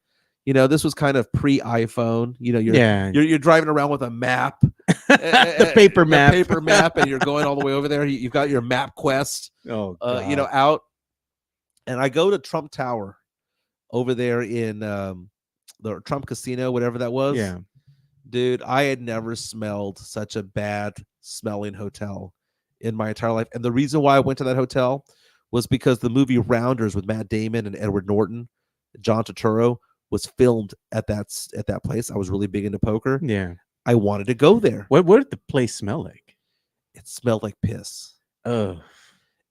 This was kind of pre-iPhone. You're driving around with a map. the paper map, and you're going all the way over there. You've got your map quest, out. And I go to Trump Tower over there in the Trump Casino, whatever that was. Yeah. Dude, I had never smelled such a bad smelling hotel in my entire life. And the reason why I went to that hotel was because the movie Rounders with Matt Damon and Edward Norton, John Turturro, was filmed at that place. I was really big into poker. Yeah. I wanted to go there. What did the place smell like? It smelled like piss. Oh.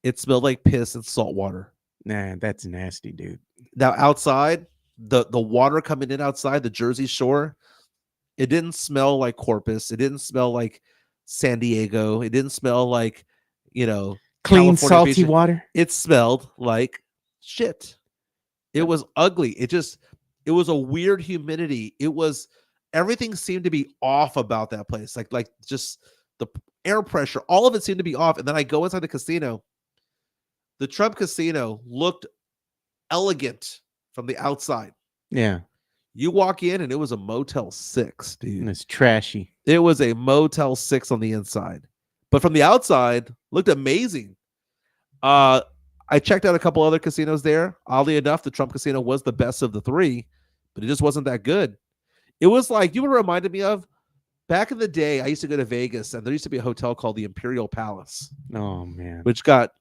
It smelled like piss and salt water. Nah, that's nasty, dude. Now outside, the water coming in outside the Jersey Shore, it didn't smell like Corpus. It didn't smell like San Diego. It didn't smell like, clean, California salty beach. water. It smelled like shit. It was ugly. It was a weird humidity. Everything seemed to be off about that place. Like just the air pressure, all of it seemed to be off. And then I go inside the casino. The Trump Casino looked elegant from the outside. Yeah. You walk in and it was a Motel 6, dude. And it's trashy. It was a Motel 6 on the inside. But from the outside, looked amazing. I checked out a couple other casinos there. Oddly enough, the Trump Casino was the best of the three, but it just wasn't that good. It was like, you reminded me of back in the day, I used to go to Vegas, and there used to be a hotel called the Imperial Palace. Oh, man. Which got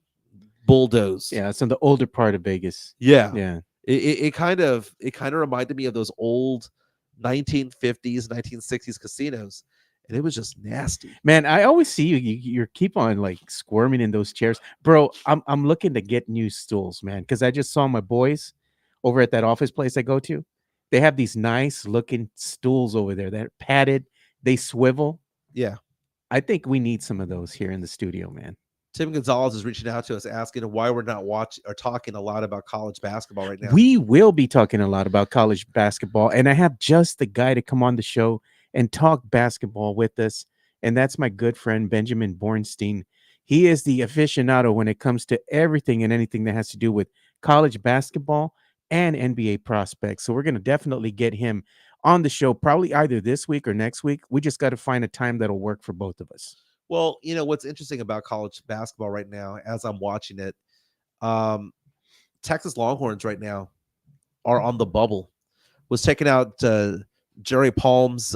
bulldozed. Yeah, it's in the older part of Vegas. Yeah. Yeah. It kind of reminded me of those old 1950s, 1960s casinos. And it was just nasty. Man, I always see you keep on like squirming in those chairs. Bro, I'm looking to get new stools, man, because I just saw my boys over at that office place I go to. They have these nice looking stools over there that are padded. They swivel. Yeah. I think we need some of those here in the studio, man. Tim Gonzalez is reaching out to us asking why we're not watching or talking a lot about college basketball right now. We will be talking a lot about college basketball, and I have just the guy to come on the show and talk basketball with us, and that's my good friend Benjamin Bornstein. He is the aficionado when it comes to everything and anything that has to do with college basketball, and NBA prospect. So we're going to definitely get him on the show, probably either this week or next week. We just got to find a time that'll work for both of us. Well, what's interesting about college basketball right now, as I'm watching it, Texas Longhorns right now are on the bubble. Was checking out Jerry Palm's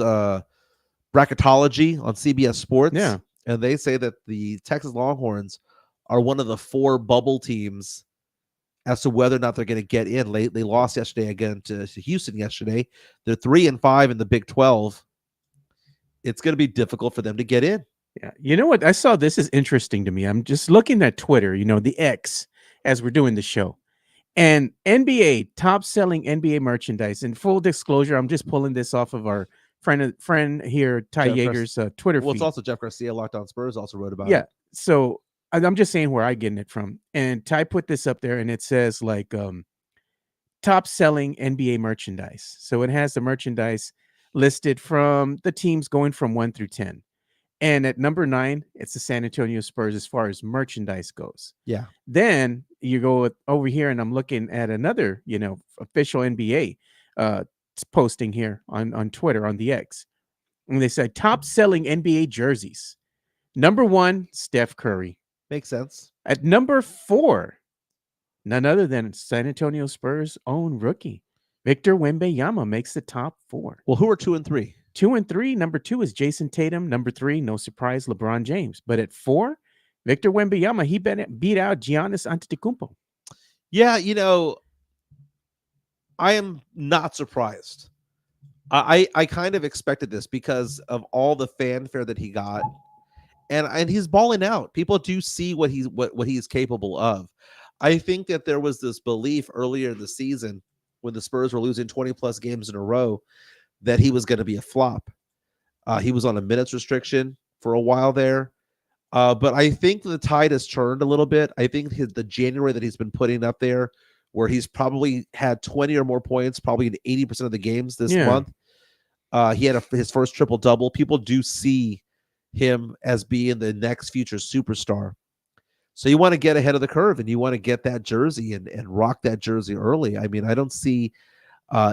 bracketology on CBS Sports. Yeah. And they say that the Texas Longhorns are one of the 4 bubble teams as to whether or not they're going to get in. They lost yesterday again to Houston yesterday. They're 3-5 in the Big 12. It's going to be difficult for them to get in. Yeah. You know what? I saw this is interesting to me. I'm just looking at Twitter, the X, as we're doing the show. And NBA, top selling NBA merchandise. In full disclosure, I'm just pulling this off of our friend here, Ty Yeager's Twitter feed. Well, it's also Jeff Garcia, Locked On Spurs, also wrote about it. Yeah. So I'm just saying where I'm getting it from. And Ty put this up there, and it says like top selling NBA merchandise. So it has the merchandise listed from the teams going from 1 through 10. And at number 9, it's the San Antonio Spurs as far as merchandise goes. Yeah. Then you go over here, and I'm looking at another, official NBA posting here on Twitter, on the X. And they said top selling NBA jerseys. Number 1, Steph Curry. Makes sense. At number 4, none other than San Antonio Spurs' own rookie, Victor Wembanyama, makes the top 4. Well, who are 2 and 3? 2 and 3, number 2 is Jason Tatum. Number 3, no surprise, LeBron James. But at 4, Victor Wembanyama, he beat out Giannis Antetokounmpo. Yeah, I am not surprised. I kind of expected this because of all the fanfare that he got, and he's balling out. People do see what he's capable of. I think that there was this belief earlier in the season when the Spurs were losing 20 plus games in a row that he was going to be a flop. He was on a minutes restriction for a while there. But I think the tide has turned a little bit. I think the January that he's been putting up there, where he's probably had 20 or more points, probably in 80% of the games this month. He had his first triple-double. People do see him as being the next future superstar. So you want to get ahead of the curve, and you want to get that jersey and rock that jersey early. I mean, I don't see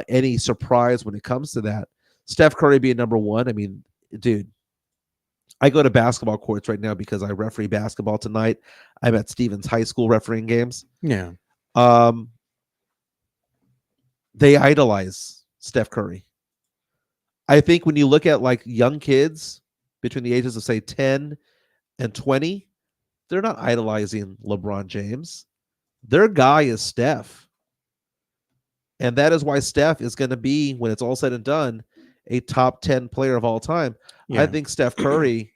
any surprise when it comes to that. Steph Curry being number 1. I mean, dude, I go to basketball courts right now because I referee basketball tonight. I'm at Stevens High School refereeing games. Yeah. They idolize Steph Curry. I think when you look at like young kids between the ages of say 10 and 20, they're not idolizing LeBron James. Their guy is Steph. And that is why Steph is going to be, when it's all said and done, a top 10 player of all time. Yeah. I think Steph Curry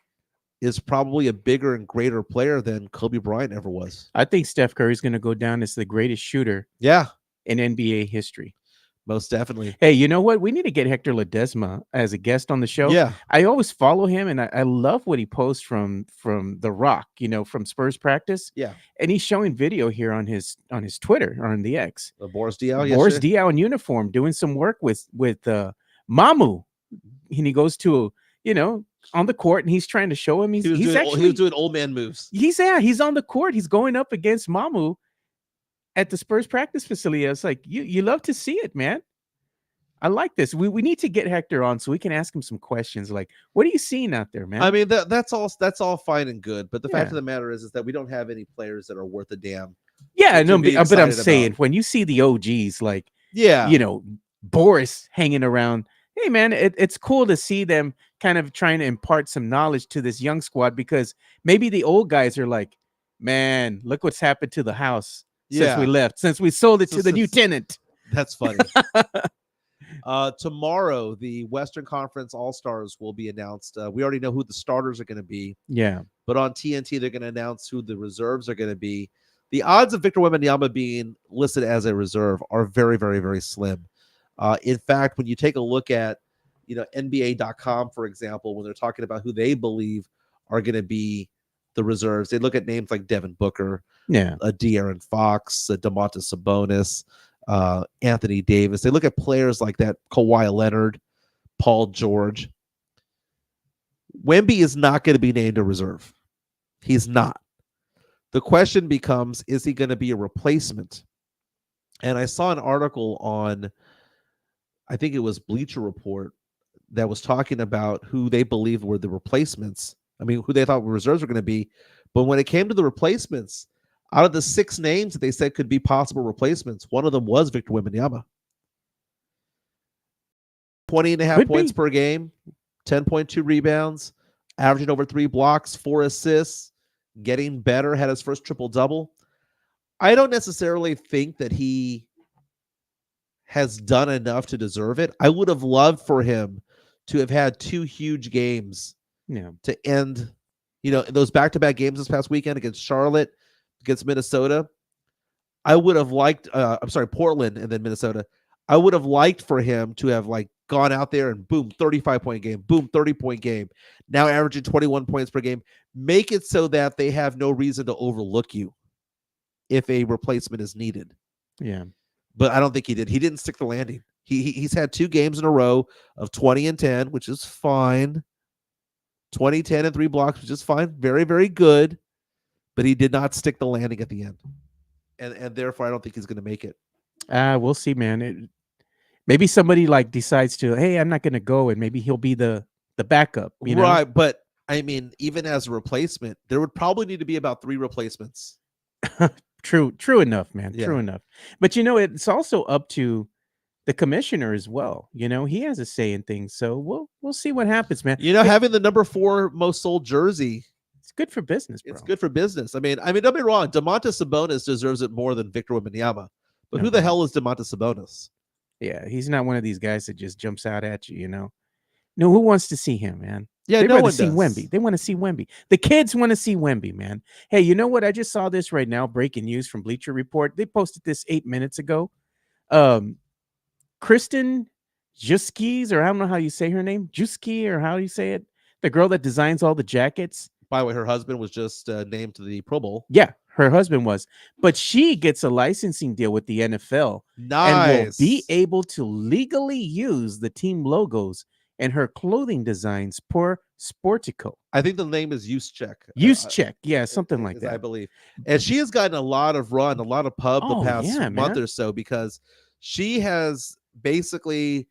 is probably a bigger and greater player than Kobe Bryant ever was. I think Steph Curry is going to go down as the greatest shooter in NBA history. Most definitely. Hey, you know what? We need to get Hector Ledesma as a guest on the show. Yeah. I always follow him, and I love what he posts from The Rock, from Spurs practice. Yeah. And he's showing video here on his Twitter, or on the X. Boris Diaw. Boris Diaw in uniform doing some work with Mamu. And he goes to, on the court, and he's trying to show him he was doing old man moves. He's on the court. He's going up against Mamu at the Spurs practice facility. I was like, you love to see it, man. I like this. We need to get Hector on so we can ask him some questions. Like, what are you seeing out there, man? I mean, that's all fine and good, but the fact of the matter is that we don't have any players that are worth a damn. Yeah, no, but I'm saying when you see the OGs, like, Boris hanging around, hey, man, it's cool to see them kind of trying to impart some knowledge to this young squad, because maybe the old guys are like, man, look what's happened to the house. Since we left, since we sold it to the new tenant. That's funny. Tomorrow, the Western Conference All-Stars will be announced. We already know who the starters are going to be. Yeah. But on TNT, they're going to announce who the reserves are going to be. The odds of Victor Wembanyama being listed as a reserve are very, very, very slim. In fact, when you take a look at, NBA.com, for example, when they're talking about who they believe are going to be the reserves, they look at names like Devin Booker, De'Aaron Fox, Domantas Sabonis, Anthony Davis. They look at players like that, Kawhi Leonard, Paul George. Wemby is not going to be named a reserve. He's not. The question becomes, is he going to be a replacement? And I saw an article on, I think it was Bleacher Report, that was talking about who they believed were the replacements. I mean, who they thought reserves were going to be. But when it came to the replacements, out of the 6 names that they said could be possible replacements, one of them was Victor Wembanyama. 20.5 points per game, 10.2 rebounds, averaging over 3 blocks, 4 assists, getting better, had his first triple-double. I don't necessarily think that he has done enough to deserve it. I would have loved for him to have had 2 huge games to end, those back-to-back games this past weekend against Charlotte, against Minnesota. I would have liked, Portland and then Minnesota. I would have liked for him to have gone out there and boom, 35-point game, boom, 30-point game, now averaging 21 points per game. Make it so that they have no reason to overlook you if a replacement is needed. Yeah. But I don't think he did. He didn't stick the landing. He's had 2 games in a row of 20 and 10, which is fine. 20, 10, and 3 blocks, which is fine. Very, very good. But he did not stick the landing at the end. And therefore, I don't think he's going to make it. We'll see, man. Maybe somebody decides to, hey, I'm not going to go, and maybe he'll be the backup. Right, but I mean, even as a replacement, there would probably need to be about 3 replacements. True enough, man. Yeah. True enough. But it's also up to the commissioner as well. He has a say in things. So we'll see what happens, man. Having the number 4 most sold jersey, it's good for business, bro. It's good for business. I mean, don't be wrong. Domantas Sabonis deserves it more than Victor Wembanyama. But who the hell is Domantas Sabonis? Yeah, he's not one of these guys that just jumps out at you, No, who wants to see him, man? Yeah, they want to see Wemby. They want to see Wemby. The kids want to see Wemby, man. Hey, you know what? I just saw this right now. Breaking news from Bleacher Report. They posted this 8 minutes ago. Kristen Juskis, or I don't know how you say her name. Juski, or how do you say it? The girl that designs all the jackets. By the way, her husband was just named to the Pro Bowl. Yeah, her husband was. But she gets a licensing deal with the NFL. Nice. And will be able to legally use the team logos and her clothing designs per Sportico. I think the name is Juszczyk. Juszczyk, yeah, something like that. I believe. And she has gotten a lot of run, a lot of pub the past month or so, because she has basically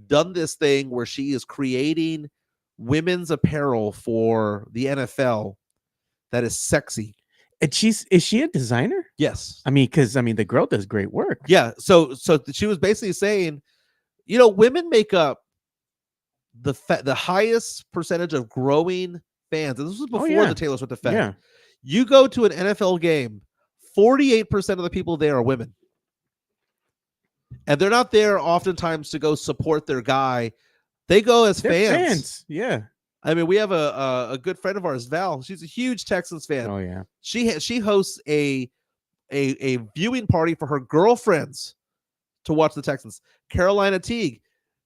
done this thing where she is creating women's apparel for the NFL that is sexy. And is she a designer? Yes. I mean, because the girl does great work. Yeah. So she was basically saying, women make up the highest percentage of growing fans. And this was before the Taylor Swift effect. Yeah. You go to an NFL game, 48% of the people there are women. And they're not there oftentimes to go support their guy. They go as fans. Yeah. I mean, we have a good friend of ours, Val. She's a huge Texans fan. Oh yeah. She hosts a viewing party for her girlfriends to watch the Texans. Carolina Teague.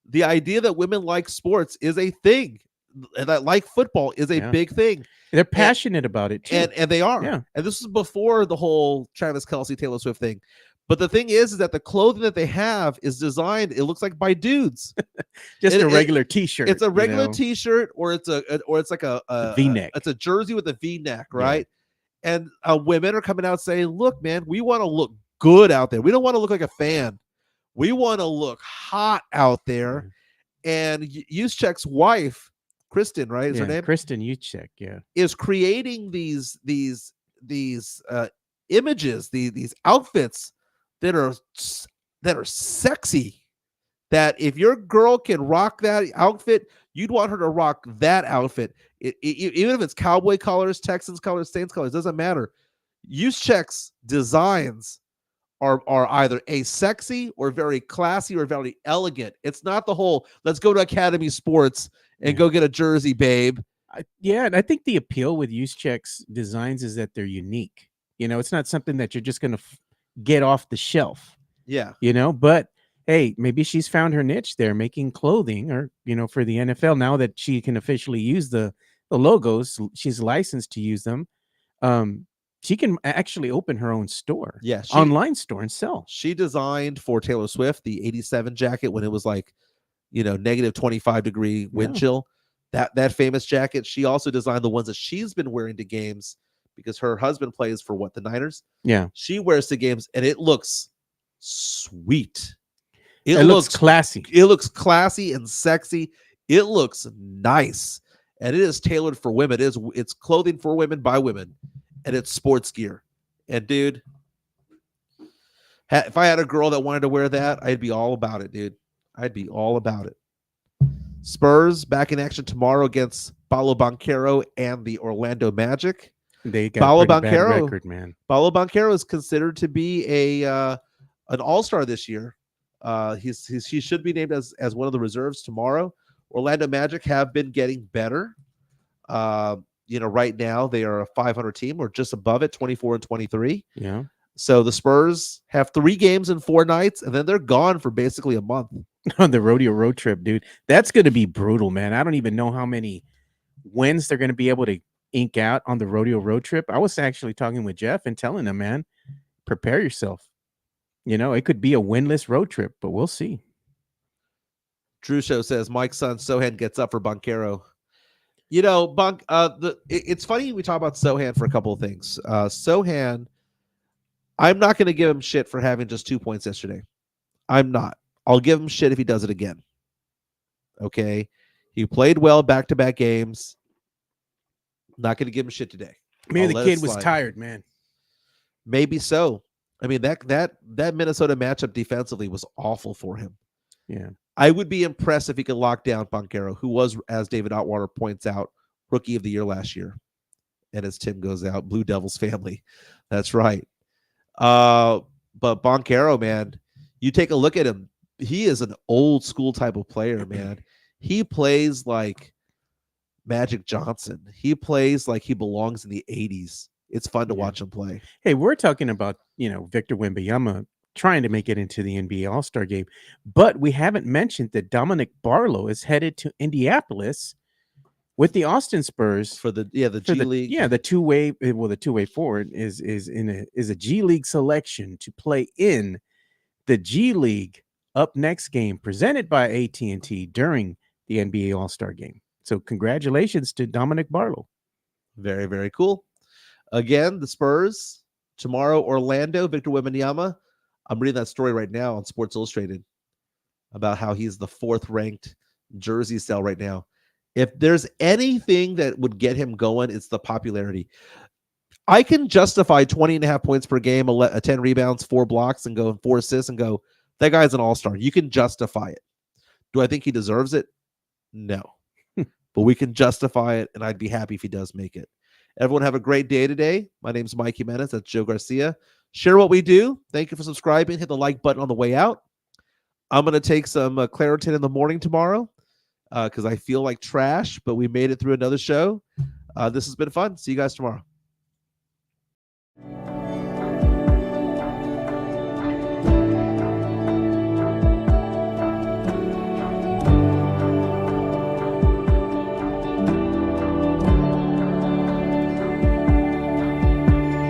The idea that women like sports is a thing, and that like football is a big thing. They're passionate about it too. And they are. Yeah. And this is before the whole Travis Kelce, Taylor Swift thing. But the thing is that the clothing that they have is designed, it looks like by dudes. Just a regular t-shirt. It's a regular t-shirt, or it's like a V-neck. It's a jersey with a V-neck, right? Yeah. And women are coming out saying, look, man, we want to look good out there. We don't want to look like a fan. We want to look hot out there. And Juszczyk's wife, Kristen, right? Is her name? Kristen Juszczyk, yeah. Is creating these images, these outfits that are sexy. That if your girl can rock that outfit, you'd want her to rock that outfit. Even if it's cowboy colors, Texans colors, Saints colors, doesn't matter. Juszczyk's designs are either sexy or very classy or very elegant. It's not the whole, let's go to Academy Sports and go get a jersey, babe. And I think the appeal with Juszczyk's designs is that they're unique. It's not something that you're just going to get off the shelf. Yeah. But hey, maybe she's found her niche there, making clothing or, for the NFL. Now that she can officially use the logos, she's licensed to use them. She can actually open her own store, online store, and sell. She designed for Taylor Swift the 87 jacket when it was negative 25-degree wind chill. That famous jacket. She also designed the ones that she's been wearing to games because her husband plays for the Niners. Yeah. She wears to games and it looks sweet. It looks classy. It looks classy and sexy. It looks nice. And it is tailored for women. It's clothing for women by women. And it's sports gear. And dude, if I had a girl that wanted to wear that, I'd be all about it, dude. I'd be all about it. Spurs back in action tomorrow against Paolo Banchero and the Orlando Magic. They got a pretty bad record, man. Paolo Banchero is considered to be an all-star this year. He should be named as one of the reserves tomorrow. Orlando Magic have been getting better. Right now they are a 500 team or just above it, 24-23. Yeah. So the Spurs have 3 games in 4 nights, and then they're gone for basically a month. On the rodeo road trip, dude. That's going to be brutal, man. I don't even know how many wins they're going to be able to ink out on the rodeo road trip. I was actually talking with Jeff and telling him, man, prepare yourself. It could be a winless road trip, but we'll see. Drew Show says Mike's son Sochan gets up for Banchero. It's funny we talk about Sochan for a couple of things. Sochan, I'm not going to give him shit for having just 2 points yesterday. I'm not. I'll give him shit if he does it again. Okay? He played well back-to-back games. Not going to give him shit today. Maybe the kid was tired, man. Maybe so. I mean, that Minnesota matchup defensively was awful for him. Yeah. I would be impressed if he could lock down Banchero, who was, as David Otwater points out, Rookie of the Year last year. And as Tim goes out, Blue Devils family. That's right. But Banchero, man, you take a look at him. He is an old school type of player, man. He plays like Magic Johnson. He plays like he belongs in the 80s. It's fun to watch him play. Hey, we're talking about, Victor Wembanyama trying to make it into the NBA All-Star game. But we haven't mentioned that Dominic Barlow is headed to Indianapolis with the Austin Spurs for the G League. Yeah, the two-way forward is a G League selection to play in the G League Up Next game presented by AT&T during the NBA All-Star game. So congratulations to Dominic Barlow. Very, very cool. Again, the Spurs tomorrow, Orlando, Victor Wembanyama. I'm reading that story right now on Sports Illustrated about how he's the 4th ranked jersey sale right now. If there's anything that would get him going, it's the popularity. I can justify 20.5 points per game, 10 rebounds, 4 blocks, and go 4 assists and go, that guy's an all-star. You can justify it. Do I think he deserves it? No. But we can justify it, and I'd be happy if he does make it. Everyone have a great day today. My name's Mike Jimenez. That's Joe Garcia. Share what we do. Thank you for subscribing. Hit the like button on the way out. I'm going to take some Claritin in the morning tomorrow because I feel like trash, but we made it through another show. This has been fun. See you guys tomorrow.